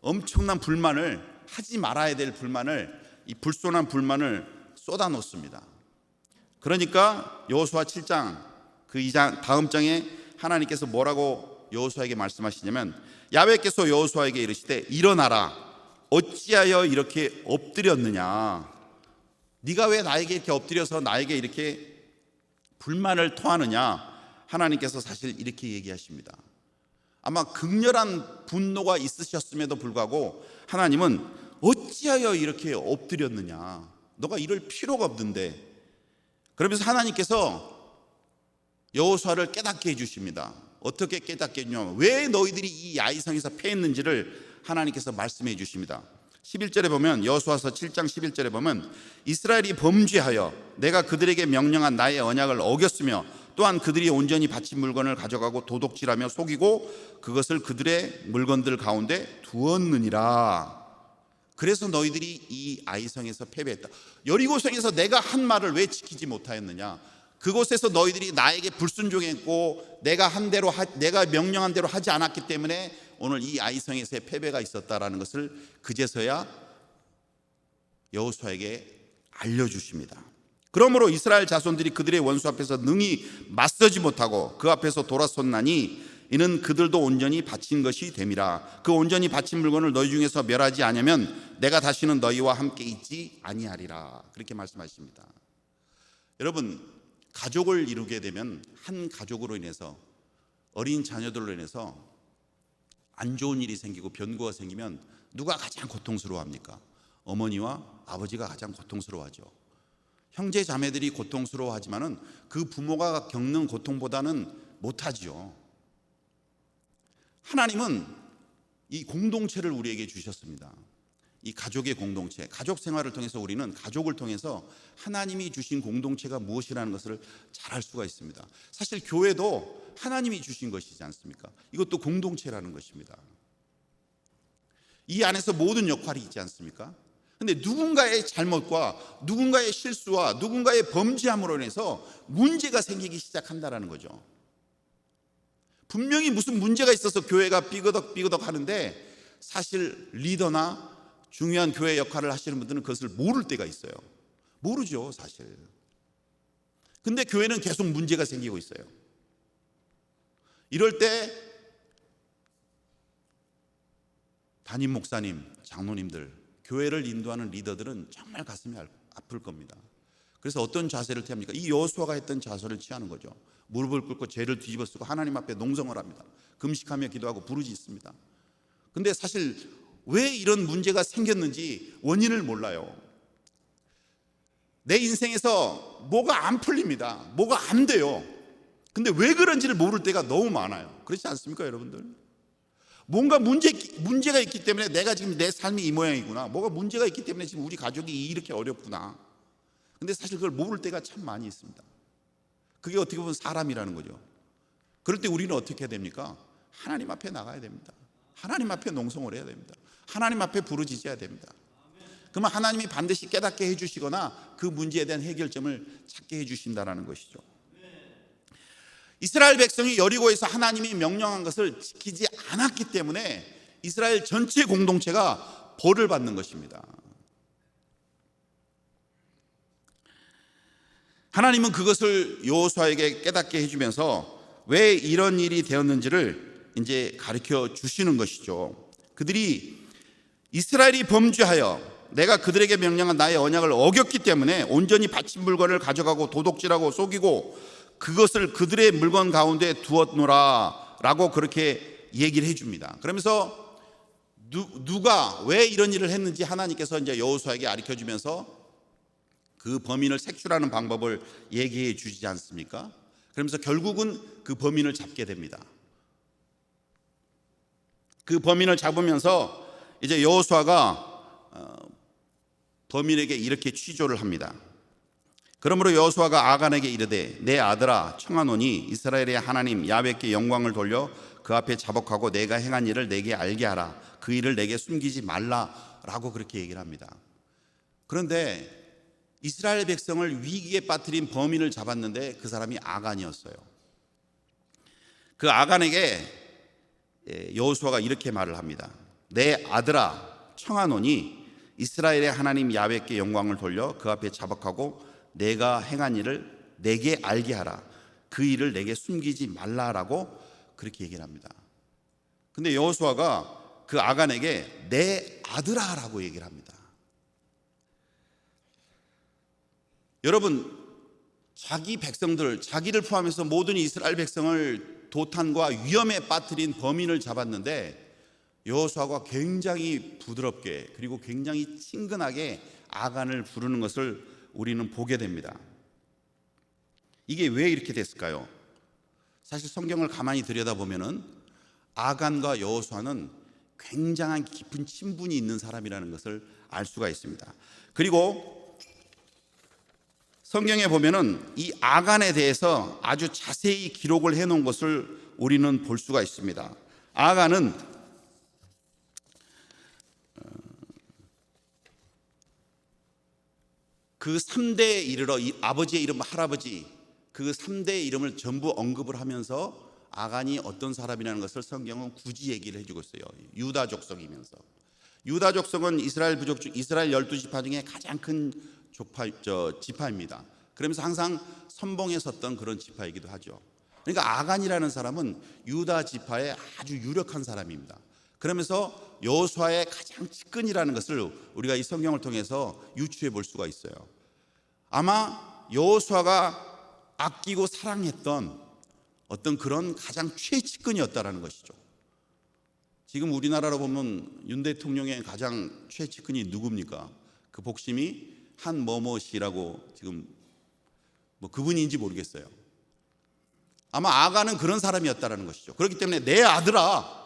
엄청난 불만을, 하지 말아야 될 불만을, 이 불손한 불만을 쏟아놓습니다. 그러니까 여호수아 7장 그 2장 다음 장에 하나님께서 뭐라고 여호수아에게 말씀하시냐면, 야훼께서 여호수아에게 이르시되 일어나라. 어찌하여 이렇게 엎드렸느냐? 네가 왜 나에게 이렇게 엎드려서 나에게 이렇게 불만을 토하느냐? 하나님께서 사실 이렇게 얘기하십니다. 아마 극렬한 분노가 있으셨음에도 불구하고 하나님은 어찌하여 이렇게 엎드렸느냐? 너가 이럴 필요가 없는데. 그러면서 하나님께서 여호수아를 깨닫게 해주십니다. 어떻게 깨닫게 해주냐면, 왜 너희들이 이 아이성에서 패했는지를 하나님께서 말씀해 주십니다. 11절에 보면, 여호수아서 7장 11절에 보면, 이스라엘이 범죄하여 내가 그들에게 명령한 나의 언약을 어겼으며 또한 그들이 온전히 바친 물건을 가져가고 도둑질하며 속이고 그것을 그들의 물건들 가운데 두었느니라. 그래서 너희들이 이 아이성에서 패배했다. 여리고성에서 내가 한 말을 왜 지키지 못하였느냐? 그곳에서 너희들이 나에게 불순종했고 내가 명령한 대로 하지 않았기 때문에 오늘 이 아이성에서의 패배가 있었다라는 것을 그제서야 여호수아에게 알려주십니다. 그러므로 이스라엘 자손들이 그들의 원수 앞에서 능히 맞서지 못하고 그 앞에서 돌아섰나니 이는 그들도 온전히 바친 것이 됨이라. 그 온전히 바친 물건을 너희 중에서 멸하지 아니하면 내가 다시는 너희와 함께 있지 아니하리라. 그렇게 말씀하십니다. 여러분, 가족을 이루게 되면 한 가족으로 인해서, 어린 자녀들로 인해서 안 좋은 일이 생기고 변고가 생기면 누가 가장 고통스러워합니까? 어머니와 아버지가 가장 고통스러워하죠. 형제 자매들이 고통스러워하지만은 그 부모가 겪는 고통보다는 못하지요. 하나님은 이 공동체를 우리에게 주셨습니다. 이 가족의 공동체, 가족 생활을 통해서 우리는 가족을 통해서 하나님이 주신 공동체가 무엇이라는 것을 잘 알 수가 있습니다. 사실 교회도 하나님이 주신 것이지 않습니까? 이것도 공동체라는 것입니다. 이 안에서 모든 역할이 있지 않습니까? 근데 누군가의 잘못과 누군가의 실수와 누군가의 범죄함으로 인해서 문제가 생기기 시작한다는 거죠. 분명히 무슨 문제가 있어서 교회가 삐그덕 하는데 사실 리더나 중요한 교회 역할을 하시는 분들은 그것을 모를 때가 있어요. 모르죠, 사실. 근데 교회는 계속 문제가 생기고 있어요. 이럴 때 담임 목사님, 장로님들, 교회를 인도하는 리더들은 정말 가슴이 아플 겁니다. 그래서 어떤 자세를 취합니까? 이 여호수아가 했던 자세를 취하는 거죠. 무릎을 꿇고 죄를 뒤집어 쓰고 하나님 앞에 농성을 합니다. 금식하며 기도하고 부르짖습니다. 근데 사실 왜 이런 문제가 생겼는지 원인을 몰라요. 내 인생에서 뭐가 안 풀립니다. 뭐가 안 돼요. 근데 왜 그런지를 모를 때가 너무 많아요. 그렇지 않습니까, 여러분들? 뭔가 문제가 있기 때문에 내가 지금 내 삶이 이 모양이구나. 뭐가 문제가 있기 때문에 지금 우리 가족이 이렇게 어렵구나. 근데 사실 그걸 모를 때가 참 많이 있습니다. 그게 어떻게 보면 사람이라는 거죠. 그럴 때 우리는 어떻게 해야 됩니까? 하나님 앞에 나가야 됩니다. 하나님 앞에 농성을 해야 됩니다. 하나님 앞에 부르짖어야 됩니다. 그러면 하나님이 반드시 깨닫게 해주시거나 그 문제에 대한 해결점을 찾게 해주신다는 것이죠. 이스라엘 백성이 여리고에서 하나님이 명령한 것을 지키지 않았기 때문에 이스라엘 전체 공동체가 벌을 받는 것입니다. 하나님은 그것을 여호수아에게 깨닫게 해주면서 왜 이런 일이 되었는지를 이제 가르쳐 주시는 것이죠. 그들이 이스라엘이 범죄하여 내가 그들에게 명령한 나의 언약을 어겼기 때문에 온전히 바친 물건을 가져가고 도둑질하고 속이고 그것을 그들의 물건 가운데 두었노라 라고 그렇게 얘기를 해줍니다. 그러면서 누가 왜 이런 일을 했는지 하나님께서 이제 여호수아에게 가르쳐주면서 그 범인을 색출하는 방법을 얘기해 주지 않습니까? 그러면서 결국은 그 범인을 잡게 됩니다. 그 범인을 잡으면서 이제 여호수아가 범인에게 이렇게 취조를 합니다. 그러므로 여호수아가 아간에게 이르되 내 아들아 청하노니 이스라엘의 하나님 야훼께 영광을 돌려 그 앞에 자복하고 내가 행한 일을 내게 알게 하라. 그 일을 내게 숨기지 말라라고 그렇게 얘기를 합니다. 그런데 이스라엘 백성을 위기에 빠뜨린 범인을 잡았는데 그 사람이 아간이었어요. 그 아간에게 여호수아가 이렇게 말을 합니다. 내 아들아 청하노니 이스라엘의 하나님 야훼께 영광을 돌려 그 앞에 자복하고 내가 행한 일을 내게 알게 하라. 그 일을 내게 숨기지 말라라고 그렇게 얘기를 합니다. 근데 여호수아가 그 아간에게 내 아들아라고 얘기를 합니다. 여러분, 자기 백성들, 자기를 포함해서 모든 이스라엘 백성을 도탄과 위험에 빠뜨린 범인을 잡았는데 여호수아가 굉장히 부드럽게 그리고 굉장히 친근하게 아간을 부르는 것을 우리는 보게 됩니다. 이게 왜 이렇게 됐을까요? 사실 성경을 가만히 들여다보면은 아간과 여호수아는 굉장한 깊은 친분이 있는 사람이라는 것을 알 수가 있습니다. 그리고 성경에 보면은 이 아간에 대해서 아주 자세히 기록을 해놓은 것을 우리는 볼 수가 있습니다. 아간은 그 3대에 이르러 아버지의 이름, 할아버지 그 3대의 이름을 전부 언급을 하면서 아간이 어떤 사람이라는 것을 성경은 굳이 얘기를 해주고 있어요. 유다 족속이면서 유다 족속은 이스라엘 부족 중 이스라엘 12지파 중에 가장 큰 지파입니다. 그러면서 항상 선봉에 섰던 그런 지파이기도 하죠. 그러니까 아간이라는 사람은 유다 지파의 아주 유력한 사람입니다. 그러면서 여호수아의 가장 측근이라는 것을 우리가 이 성경을 통해서 유추해 볼 수가 있어요. 아마 여호수아가 아끼고 사랑했던 어떤 그런 가장 최측근이었다라는 것이죠. 지금 우리나라로 보면 윤 대통령의 가장 최측근이 누굽니까? 그 복심이 한뭐뭐 씨라고 지금 뭐 그분인지 모르겠어요. 아마 아간은 그런 사람이었다라는 것이죠. 그렇기 때문에 내 아들아,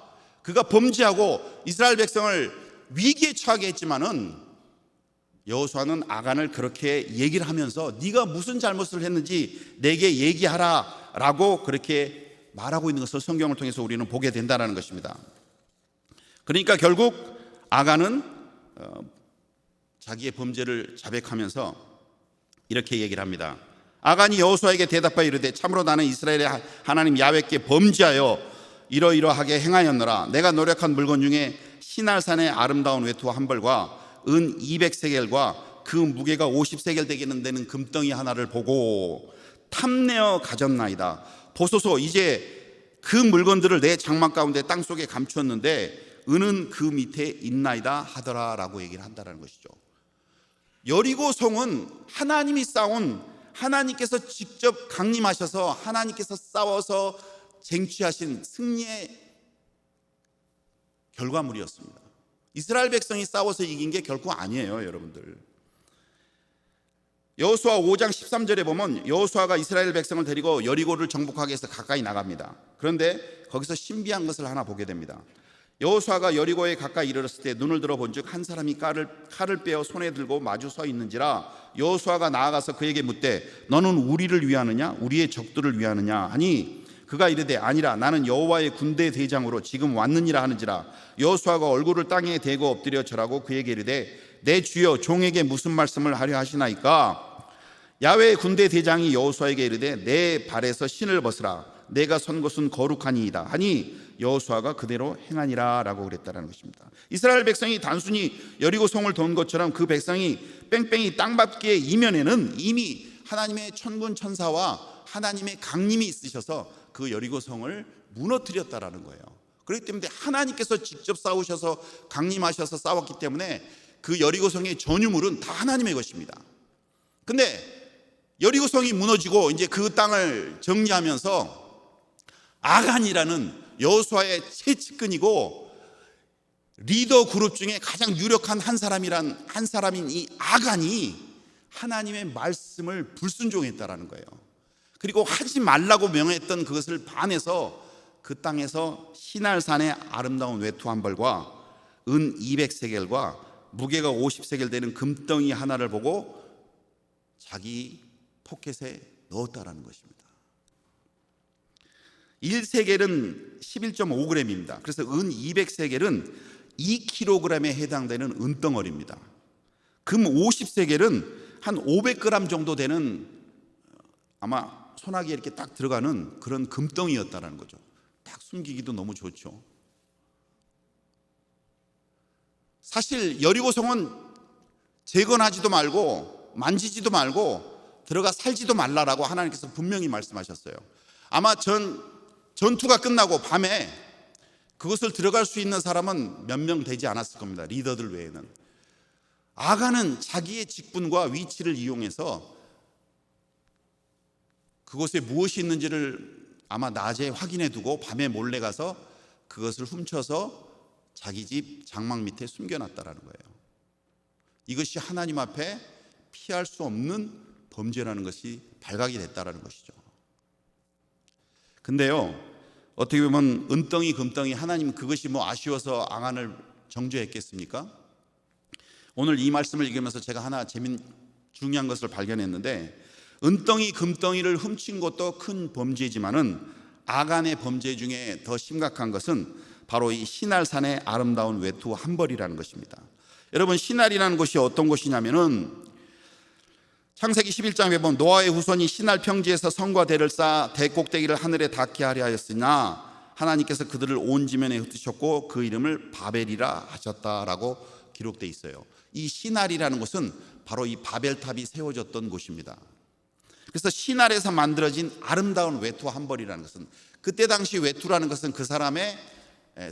그가 범죄하고 이스라엘 백성을 위기에 처하게 했지만은 여호수아는 아간을 그렇게 얘기를 하면서 네가 무슨 잘못을 했는지 내게 얘기하라 라고 그렇게 말하고 있는 것을 성경을 통해서 우리는 보게 된다는 것입니다. 그러니까 결국 아간은 자기의 범죄를 자백하면서 이렇게 얘기를 합니다. 아간이 여호수아에게 대답하여 이르되 참으로 나는 이스라엘의 하나님 야훼께 범죄하여 이러이러하게 행하였노라. 내가 노력한 물건 중에 시날산의 아름다운 외투와 한 벌과 은 200세겔과 그 무게가 50세겔 되는 금덩이 하나를 보고 탐내어 가졌나이다. 보소서 이제 그 물건들을 내 장막 가운데 땅속에 감추었는데 은은 그 밑에 있나이다 하더라 라고 얘기를 한다는 것이죠. 여리고 성은 하나님이 쌓은, 하나님께서 직접 강림하셔서 하나님께서 싸워서 쟁취하신 승리의 결과물이었습니다. 이스라엘 백성이 싸워서 이긴 게 결코 아니에요, 여러분들. 여호수아 5장 13절에 보면 여호수아가 이스라엘 백성을 데리고 여리고를 정복하기 위해서 가까이 나갑니다. 그런데 거기서 신비한 것을 하나 보게 됩니다. 여호수아가 여리고에 가까이 이르렀을 때 눈을 들어 본즉 한 사람이 칼을 빼어 손에 들고 마주 서 있는지라. 여호수아가 나아가서 그에게 묻되 너는 우리를 위하느냐 우리의 적들을 위하느냐 하니 그가 이르되 아니라 나는 여호와의 군대 대장으로 지금 왔느니라 하는지라. 여호수아가 얼굴을 땅에 대고 엎드려 절하고 그에게 이르되 내 주여 종에게 무슨 말씀을 하려 하시나이까. 야훼의 군대 대장이 여호수아에게 이르되 내 발에서 신을 벗으라. 내가 선 곳은 거룩하니이다 하니 여호수아가 그대로 행하니라 라고 그랬다는 것입니다. 이스라엘 백성이 단순히 여리고 성을 돈 것처럼 그 백성이 뺑뺑이 땅밟기의 이면에는 이미 하나님의 천군 천사와 하나님의 강림이 있으셔서 그 여리고 성을 무너뜨렸다라는 거예요. 그렇기 때문에 하나님께서 직접 싸우셔서 강림하셔서 싸웠기 때문에 그 여리고 성의 전유물은 다 하나님의 것입니다. 근데 여리고 성이 무너지고 이제 그 땅을 정리하면서 아간이라는 여호수아의 최측근이고 리더 그룹 중에 가장 유력한 한 사람인 이 아간이 하나님의 말씀을 불순종했다라는 거예요. 그리고 하지 말라고 명했던 그것을 반해서 그 땅에서 시날산의 아름다운 외투 한 벌과 은 200세겔과 무게가 50세겔 되는 금덩이 하나를 보고 자기 포켓에 넣었다라는 것입니다. 1세겔은 11.5g입니다. 그래서 은 200세겔은 2kg에 해당되는 은덩어리입니다. 금 50세겔은 한 500g 정도 되는 아마 소나기에 이렇게 딱 들어가는 그런 금덩이였다는 거죠. 딱 숨기기도 너무 좋죠. 사실 여리고성은 재건하지도 말고 만지지도 말고 들어가 살지도 말라라고 하나님께서 분명히 말씀하셨어요. 아마 전투가 끝나고 밤에 그것을 들어갈 수 있는 사람은 몇 명 되지 않았을 겁니다. 리더들 외에는. 아간은 자기의 직분과 위치를 이용해서 그곳에 무엇이 있는지를 아마 낮에 확인해 두고 밤에 몰래 가서 그것을 훔쳐서 자기 집 장막 밑에 숨겨놨다라는 거예요. 이것이 하나님 앞에 피할 수 없는 범죄라는 것이 발각이 됐다라는 것이죠. 근데요, 어떻게 보면 은덩이 금덩이 하나님 그것이 뭐 아쉬워서 아간을 정죄했겠습니까? 오늘 이 말씀을 읽으면서 제가 하나 중요한 것을 발견했는데, 은덩이 금덩이를 훔친 것도 큰 범죄지만은 아간의 범죄 중에 더 심각한 것은 바로 이 시날산의 아름다운 외투 한 벌이라는 것입니다. 여러분, 시날이라는 곳이 어떤 곳이냐면은 창세기 11장에 보면 노아의 후손이 시날 평지에서 성과 대를 쌓아 대 꼭대기를 하늘에 닿게 하려 하였으나 하나님께서 그들을 온 지면에 흩으셨고 그 이름을 바벨이라 하셨다라고 기록되어 있어요. 이 시날이라는 곳은 바로 이 바벨탑이 세워졌던 곳입니다. 그래서 시날에서 만들어진 아름다운 외투 한 벌이라는 것은, 그때 당시 외투라는 것은 그 사람의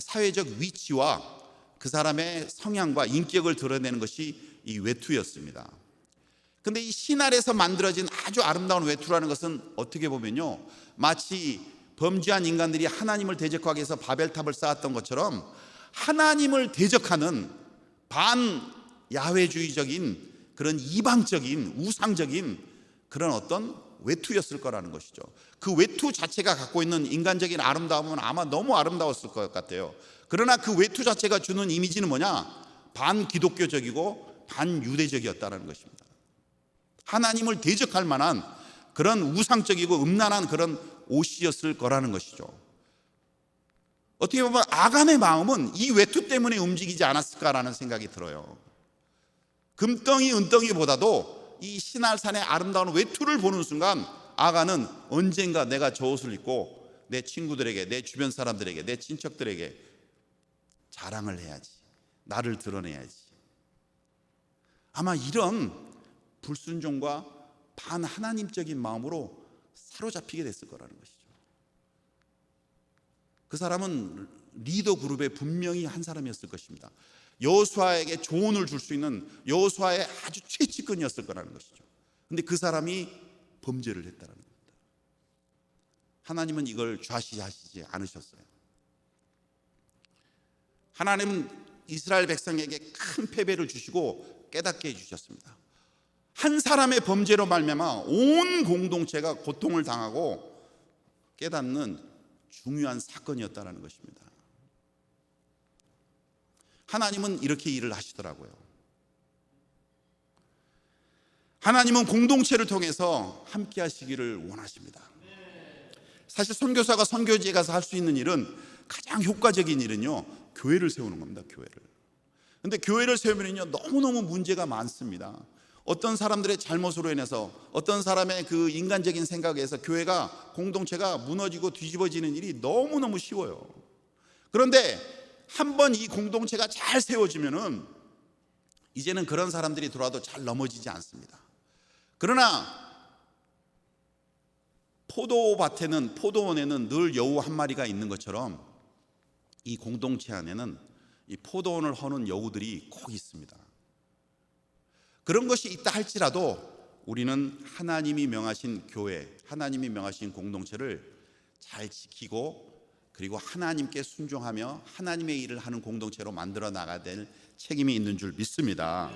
사회적 위치와 그 사람의 성향과 인격을 드러내는 것이 이 외투였습니다. 근데 이 시날에서 만들어진 아주 아름다운 외투라는 것은 어떻게 보면요, 마치 범죄한 인간들이 하나님을 대적하기 위해서 바벨탑을 쌓았던 것처럼 하나님을 대적하는 반 야훼주의적인 그런 이방적인 우상적인 그런 어떤 외투였을 거라는 것이죠. 그 외투 자체가 갖고 있는 인간적인 아름다움은 아마 너무 아름다웠을 것 같아요. 그러나 그 외투 자체가 주는 이미지는 뭐냐? 반기독교적이고 반유대적이었다는 것입니다. 하나님을 대적할 만한 그런 우상적이고 음란한 그런 옷이었을 거라는 것이죠. 어떻게 보면 아간의 마음은 이 외투 때문에 움직이지 않았을까라는 생각이 들어요. 금덩이 은덩이보다도 이 시날산의 아름다운 외투를 보는 순간 아간은 언젠가 내가 저 옷을 입고 내 친구들에게, 내 주변 사람들에게, 내 친척들에게 자랑을 해야지, 나를 드러내야지. 아마 이런 불순종과 반하나님적인 마음으로 사로잡히게 됐을 거라는 것이죠. 그 사람은 리더 그룹에 분명히 한 사람이었을 것입니다. 여호수아에게 조언을 줄 수 있는 여호수아의 아주 최측근이었을 거라는 것이죠. 그런데 그 사람이 범죄를 했다는 겁니다. 하나님은 이걸 좌시하시지 않으셨어요. 하나님은 이스라엘 백성에게 큰 패배를 주시고 깨닫게 해주셨습니다. 한 사람의 범죄로 말미암아 온 공동체가 고통을 당하고 깨닫는 중요한 사건이었다는 것입니다. 하나님은 이렇게 일을 하시더라고요. 하나님은 공동체를 통해서 함께 하시기를 원하십니다. 사실 선교사가 선교지에 가서 할 수 있는 일은, 가장 효과적인 일은요, 교회를 세우는 겁니다. 교회를. 근데 교회를 세우면요 너무너무 문제가 많습니다. 어떤 사람들의 잘못으로 인해서, 어떤 사람의 그 인간적인 생각에 의해서 교회가, 공동체가 무너지고 뒤집어지는 일이 너무너무 쉬워요. 그런데 한번 이 공동체가 잘 세워지면은 이제는 그런 사람들이 들어와도 잘 넘어지지 않습니다. 그러나 포도밭에는, 포도원에는 늘 여우 한 마리가 있는 것처럼 이 공동체 안에는 이 포도원을 허는 여우들이 꼭 있습니다. 그런 것이 있다 할지라도 우리는 하나님이 명하신 교회, 하나님이 명하신 공동체를 잘 지키고, 그리고 하나님께 순종하며 하나님의 일을 하는 공동체로 만들어 나가야 될 책임이 있는 줄 믿습니다.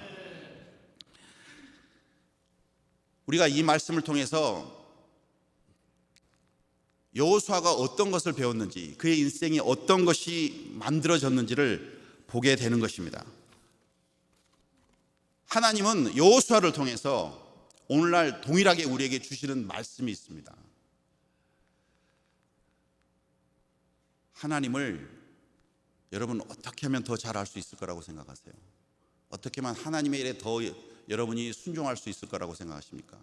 우리가 이 말씀을 통해서 여호수아가 어떤 것을 배웠는지, 그의 인생이 어떤 것이 만들어졌는지를 보게 되는 것입니다. 하나님은 여호수아를 통해서 오늘날 동일하게 우리에게 주시는 말씀이 있습니다. 하나님을 여러분 어떻게 하면 더 잘 알 수 있을 거라고 생각하세요? 어떻게 하면 하나님의 일에 더 여러분이 순종할 수 있을 거라고 생각하십니까?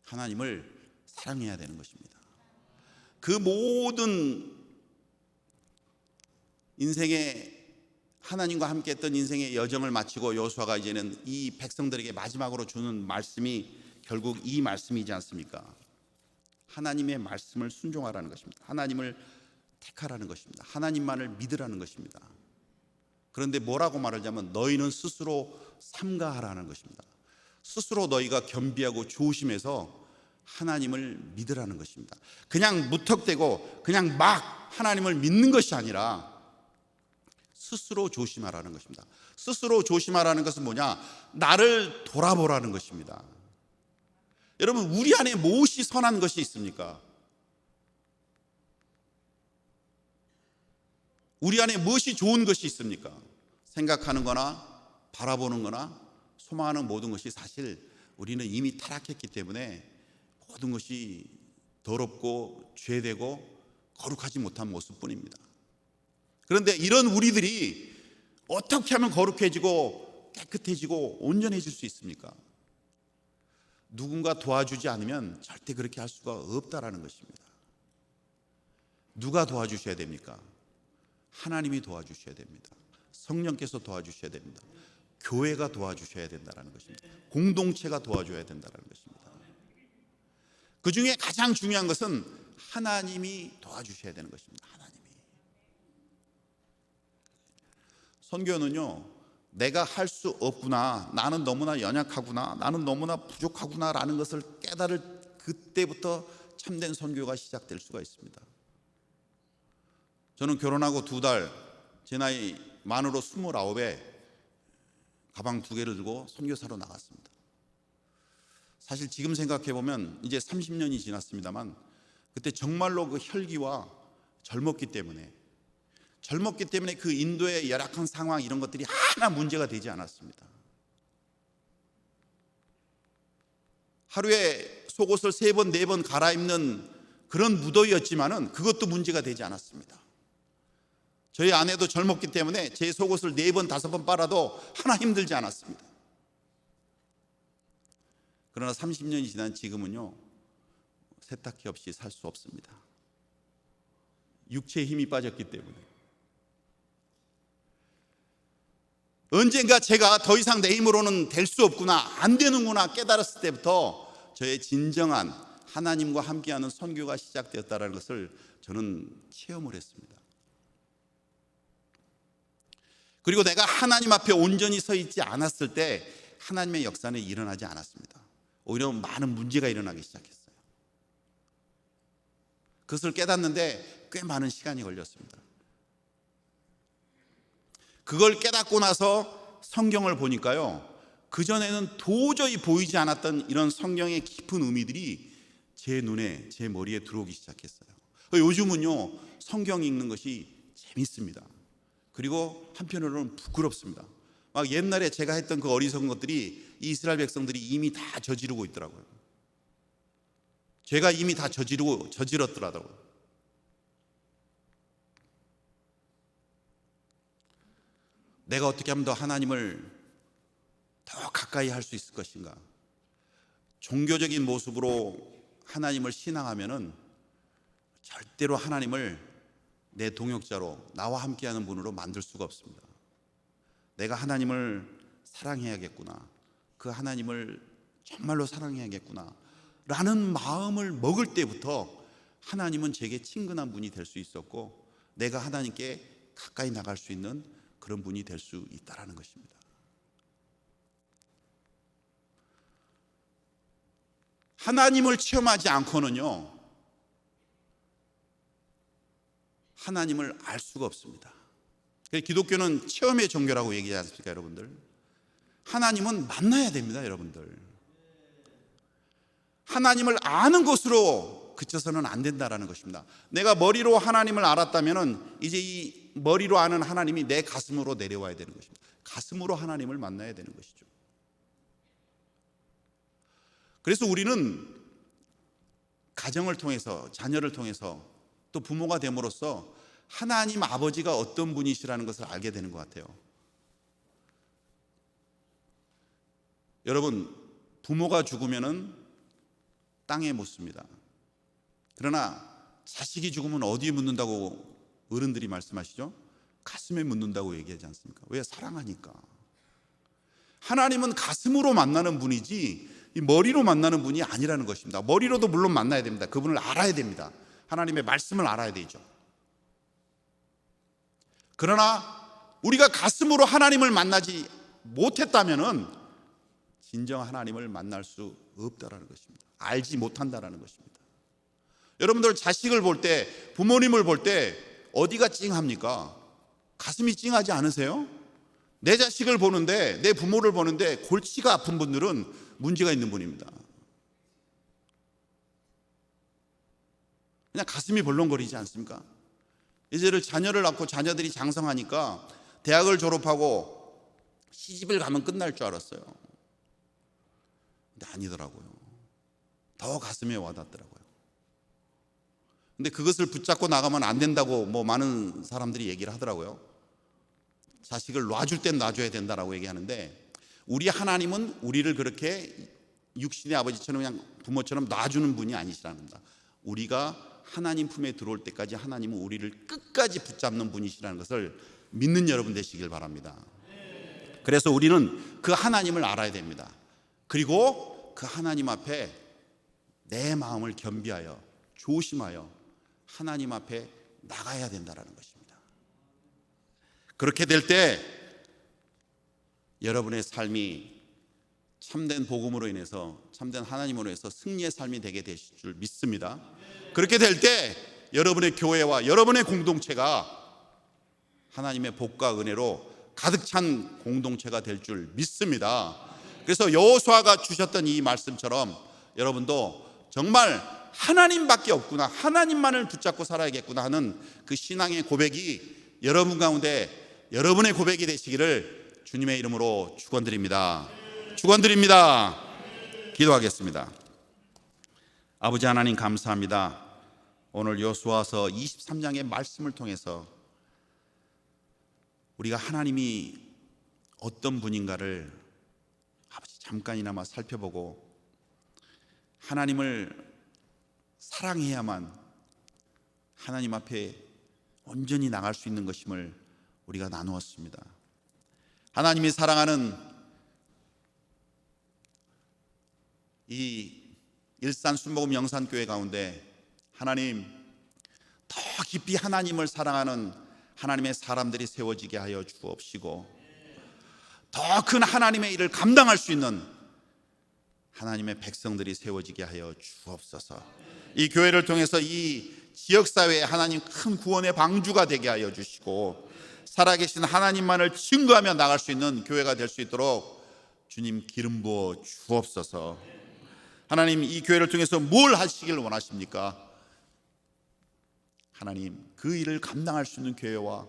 하나님을 사랑해야 되는 것입니다. 그 모든 인생의, 하나님과 함께 했던 인생의 여정을 마치고 여호수아가 이제는 이 백성들에게 마지막으로 주는 말씀이 결국 이 말씀이지 않습니까? 하나님의 말씀을 순종하라는 것입니다. 하나님을 택하라는 것입니다. 하나님만을 믿으라는 것입니다. 그런데 뭐라고 말하자면 너희는 스스로 삼가하라는 것입니다. 스스로 너희가 겸비하고 조심해서 하나님을 믿으라는 것입니다. 그냥 무턱대고 그냥 막 하나님을 믿는 것이 아니라 스스로 조심하라는 것입니다. 스스로 조심하라는 것은 뭐냐? 나를 돌아보라는 것입니다. 여러분, 우리 안에 무엇이 선한 것이 있습니까? 우리 안에 무엇이 좋은 것이 있습니까? 생각하는 거나 바라보는 거나 소망하는 모든 것이 사실 우리는 이미 타락했기 때문에 모든 것이 더럽고 죄되고 거룩하지 못한 모습뿐입니다. 그런데 이런 우리들이 어떻게 하면 거룩해지고 깨끗해지고 온전해질 수 있습니까? 누군가 도와주지 않으면 절대 그렇게 할 수가 없다라는 것입니다. 누가 도와주셔야 됩니까? 하나님이 도와주셔야 됩니다. 성령께서 도와주셔야 됩니다. 교회가 도와주셔야 된다는 것입니다. 공동체가 도와줘야 된다는 것입니다. 그 중에 가장 중요한 것은 하나님이 도와주셔야 되는 것입니다. 하나님이. 선교는요, 내가 할 수 없구나, 나는 너무나 연약하구나, 나는 너무나 부족하구나 라는 것을 깨달을 그때부터 참된 선교가 시작될 수가 있습니다. 저는 결혼하고 2달, 제 나이 만으로 29에 가방 2개를 들고 선교사로 나갔습니다. 사실 지금 생각해보면 이제 30년이 지났습니다만 그때 정말로 그 혈기와 젊었기 때문에 젊었기 때문에 그 인도의 열악한 상황 이런 것들이 하나 문제가 되지 않았습니다. 하루에 속옷을 3번, 4번 갈아입는 그런 무더위였지만은 그것도 문제가 되지 않았습니다. 저희 아내도 젊었기 때문에 제 속옷을 4번, 5번 빨아도 하나 힘들지 않았습니다. 그러나 30년이 지난 지금은요, 세탁기 없이 살 수 없습니다. 육체의 힘이 빠졌기 때문에. 언젠가 제가 더 이상 내 힘으로는 될 수 없구나, 안 되는구나 깨달았을 때부터 저의 진정한 하나님과 함께하는 선교가 시작되었다는 것을 저는 체험을 했습니다. 그리고 내가 하나님 앞에 온전히 서 있지 않았을 때 하나님의 역사는 일어나지 않았습니다. 오히려 많은 문제가 일어나기 시작했어요. 그것을 깨닫는데 꽤 많은 시간이 걸렸습니다. 그걸 깨닫고 나서 성경을 보니까요, 그전에는 도저히 보이지 않았던 이런 성경의 깊은 의미들이 제 눈에, 제 머리에 들어오기 시작했어요. 요즘은요, 성경 읽는 것이 재밌습니다. 그리고 한편으로는 부끄럽습니다. 막 옛날에 제가 했던 그 어리석은 것들이 이스라엘 백성들이 이미 다 저지르고 있더라고요. 죄가 이미 다 저질렀더라고요. 내가 어떻게 하면 더 하나님을 더 가까이 할 수 있을 것인가? 종교적인 모습으로 하나님을 신앙하면은 절대로 하나님을 내 동역자로, 나와 함께하는 분으로 만들 수가 없습니다. 내가 하나님을 사랑해야겠구나, 그 하나님을 정말로 사랑해야겠구나 라는 마음을 먹을 때부터 하나님은 제게 친근한 분이 될 수 있었고, 내가 하나님께 가까이 나갈 수 있는 그런 분이 될 수 있다는 것입니다. 하나님을 체험하지 않고는요, 하나님을 알 수가 없습니다. 기독교는 체험의 종교라고 얘기하지 않습니까, 여러분들? 하나님은 만나야 됩니다, 여러분들. 하나님을 아는 것으로 그쳐서는 안 된다라는 것입니다. 내가 머리로 하나님을 알았다면 이제 이 머리로 아는 하나님이 내 가슴으로 내려와야 되는 것입니다. 가슴으로 하나님을 만나야 되는 것이죠. 그래서 우리는 가정을 통해서, 자녀를 통해서, 또 부모가 됨으로써 하나님 아버지가 어떤 분이시라는 것을 알게 되는 것 같아요. 여러분, 부모가 죽으면은 땅에 묻습니다. 그러나 자식이 죽으면 어디에 묻는다고 어른들이 말씀하시죠? 가슴에 묻는다고 얘기하지 않습니까? 왜? 사랑하니까. 하나님은 가슴으로 만나는 분이지 이 머리로 만나는 분이 아니라는 것입니다. 머리로도 물론 만나야 됩니다. 그분을 알아야 됩니다. 하나님의 말씀을 알아야 되죠. 그러나 우리가 가슴으로 하나님을 만나지 못했다면은 진정 하나님을 만날 수 없다라는 것입니다. 알지 못한다라는 것입니다. 여러분들 자식을 볼 때, 부모님을 볼 때 어디가 찡합니까? 가슴이 찡하지 않으세요? 내 자식을 보는데, 내 부모를 보는데 골치가 아픈 분들은 문제가 있는 분입니다. 그냥 가슴이 벌렁거리지 않습니까? 이제를 자녀를 낳고 자녀들이 장성하니까 대학을 졸업하고 시집을 가면 끝날 줄 알았어요. 근데 아니더라고요. 더 가슴에 와닿더라고요. 근데 그것을 붙잡고 나가면 안 된다고 많은 사람들이 얘기를 하더라고요. 자식을 놔줄 땐 놔줘야 된다라고 얘기하는데, 우리 하나님은 우리를 그렇게 육신의 아버지처럼 그냥 부모처럼 놔주는 분이 아니시라는 겁니다. 우리가 하나님 품에 들어올 때까지 하나님은 우리를 끝까지 붙잡는 분이시라는 것을 믿는 여러분 되시길 바랍니다. 그래서 우리는 그 하나님을 알아야 됩니다. 그리고 그 하나님 앞에 내 마음을 겸비하여 조심하여 하나님 앞에 나가야 된다는 것입니다. 그렇게 될 때 여러분의 삶이 참된 복음으로 인해서, 참된 하나님으로 인해서 승리의 삶이 되게 되실 줄 믿습니다. 그렇게 될 때 여러분의 교회와 여러분의 공동체가 하나님의 복과 은혜로 가득 찬 공동체가 될 줄 믿습니다. 그래서 여호수아가 주셨던 이 말씀처럼 여러분도 정말 하나님밖에 없구나, 하나님만을 붙잡고 살아야겠구나 하는 그 신앙의 고백이 여러분 가운데 여러분의 고백이 되시기를 주님의 이름으로 축원드립니다. 축원드립니다. 기도하겠습니다. 아버지 하나님 감사합니다. 오늘 여호수아서 23장의 말씀을 통해서 우리가 하나님이 어떤 분인가를 아버지 잠깐이나마 살펴보고 하나님을 사랑해야만 하나님 앞에 온전히 나갈 수 있는 것임을 우리가 나누었습니다. 하나님이 사랑하는 이 일산 순복음 영산교회 가운데 하나님 더 깊이 하나님을 사랑하는 하나님의 사람들이 세워지게 하여 주옵시고 더 큰 하나님의 일을 감당할 수 있는 하나님의 백성들이 세워지게 하여 주옵소서. 이 교회를 통해서 이 지역사회에 하나님 큰 구원의 방주가 되게 하여 주시고 살아계신 하나님만을 증거하며 나갈 수 있는 교회가 될 수 있도록 주님 기름 부어 주옵소서. 하나님 이 교회를 통해서 뭘 하시길 원하십니까? 하나님 그 일을 감당할 수 있는 교회와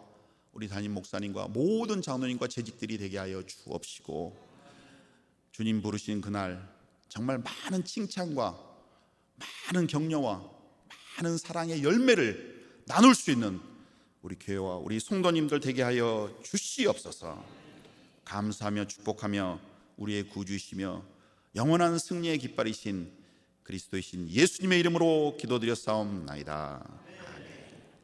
우리 담임 목사님과 모든 장로님과 재직들이 되게 하여 주옵시고 주님 부르신 그날 정말 많은 칭찬과 많은 격려와 많은 사랑의 열매를 나눌 수 있는 우리 교회와 우리 성도님들 되게 하여 주시옵소서. 감사하며 축복하며 우리의 구주이시며 영원한 승리의 깃발이신 그리스도이신 예수님의 이름으로 기도드렸사옵나이다.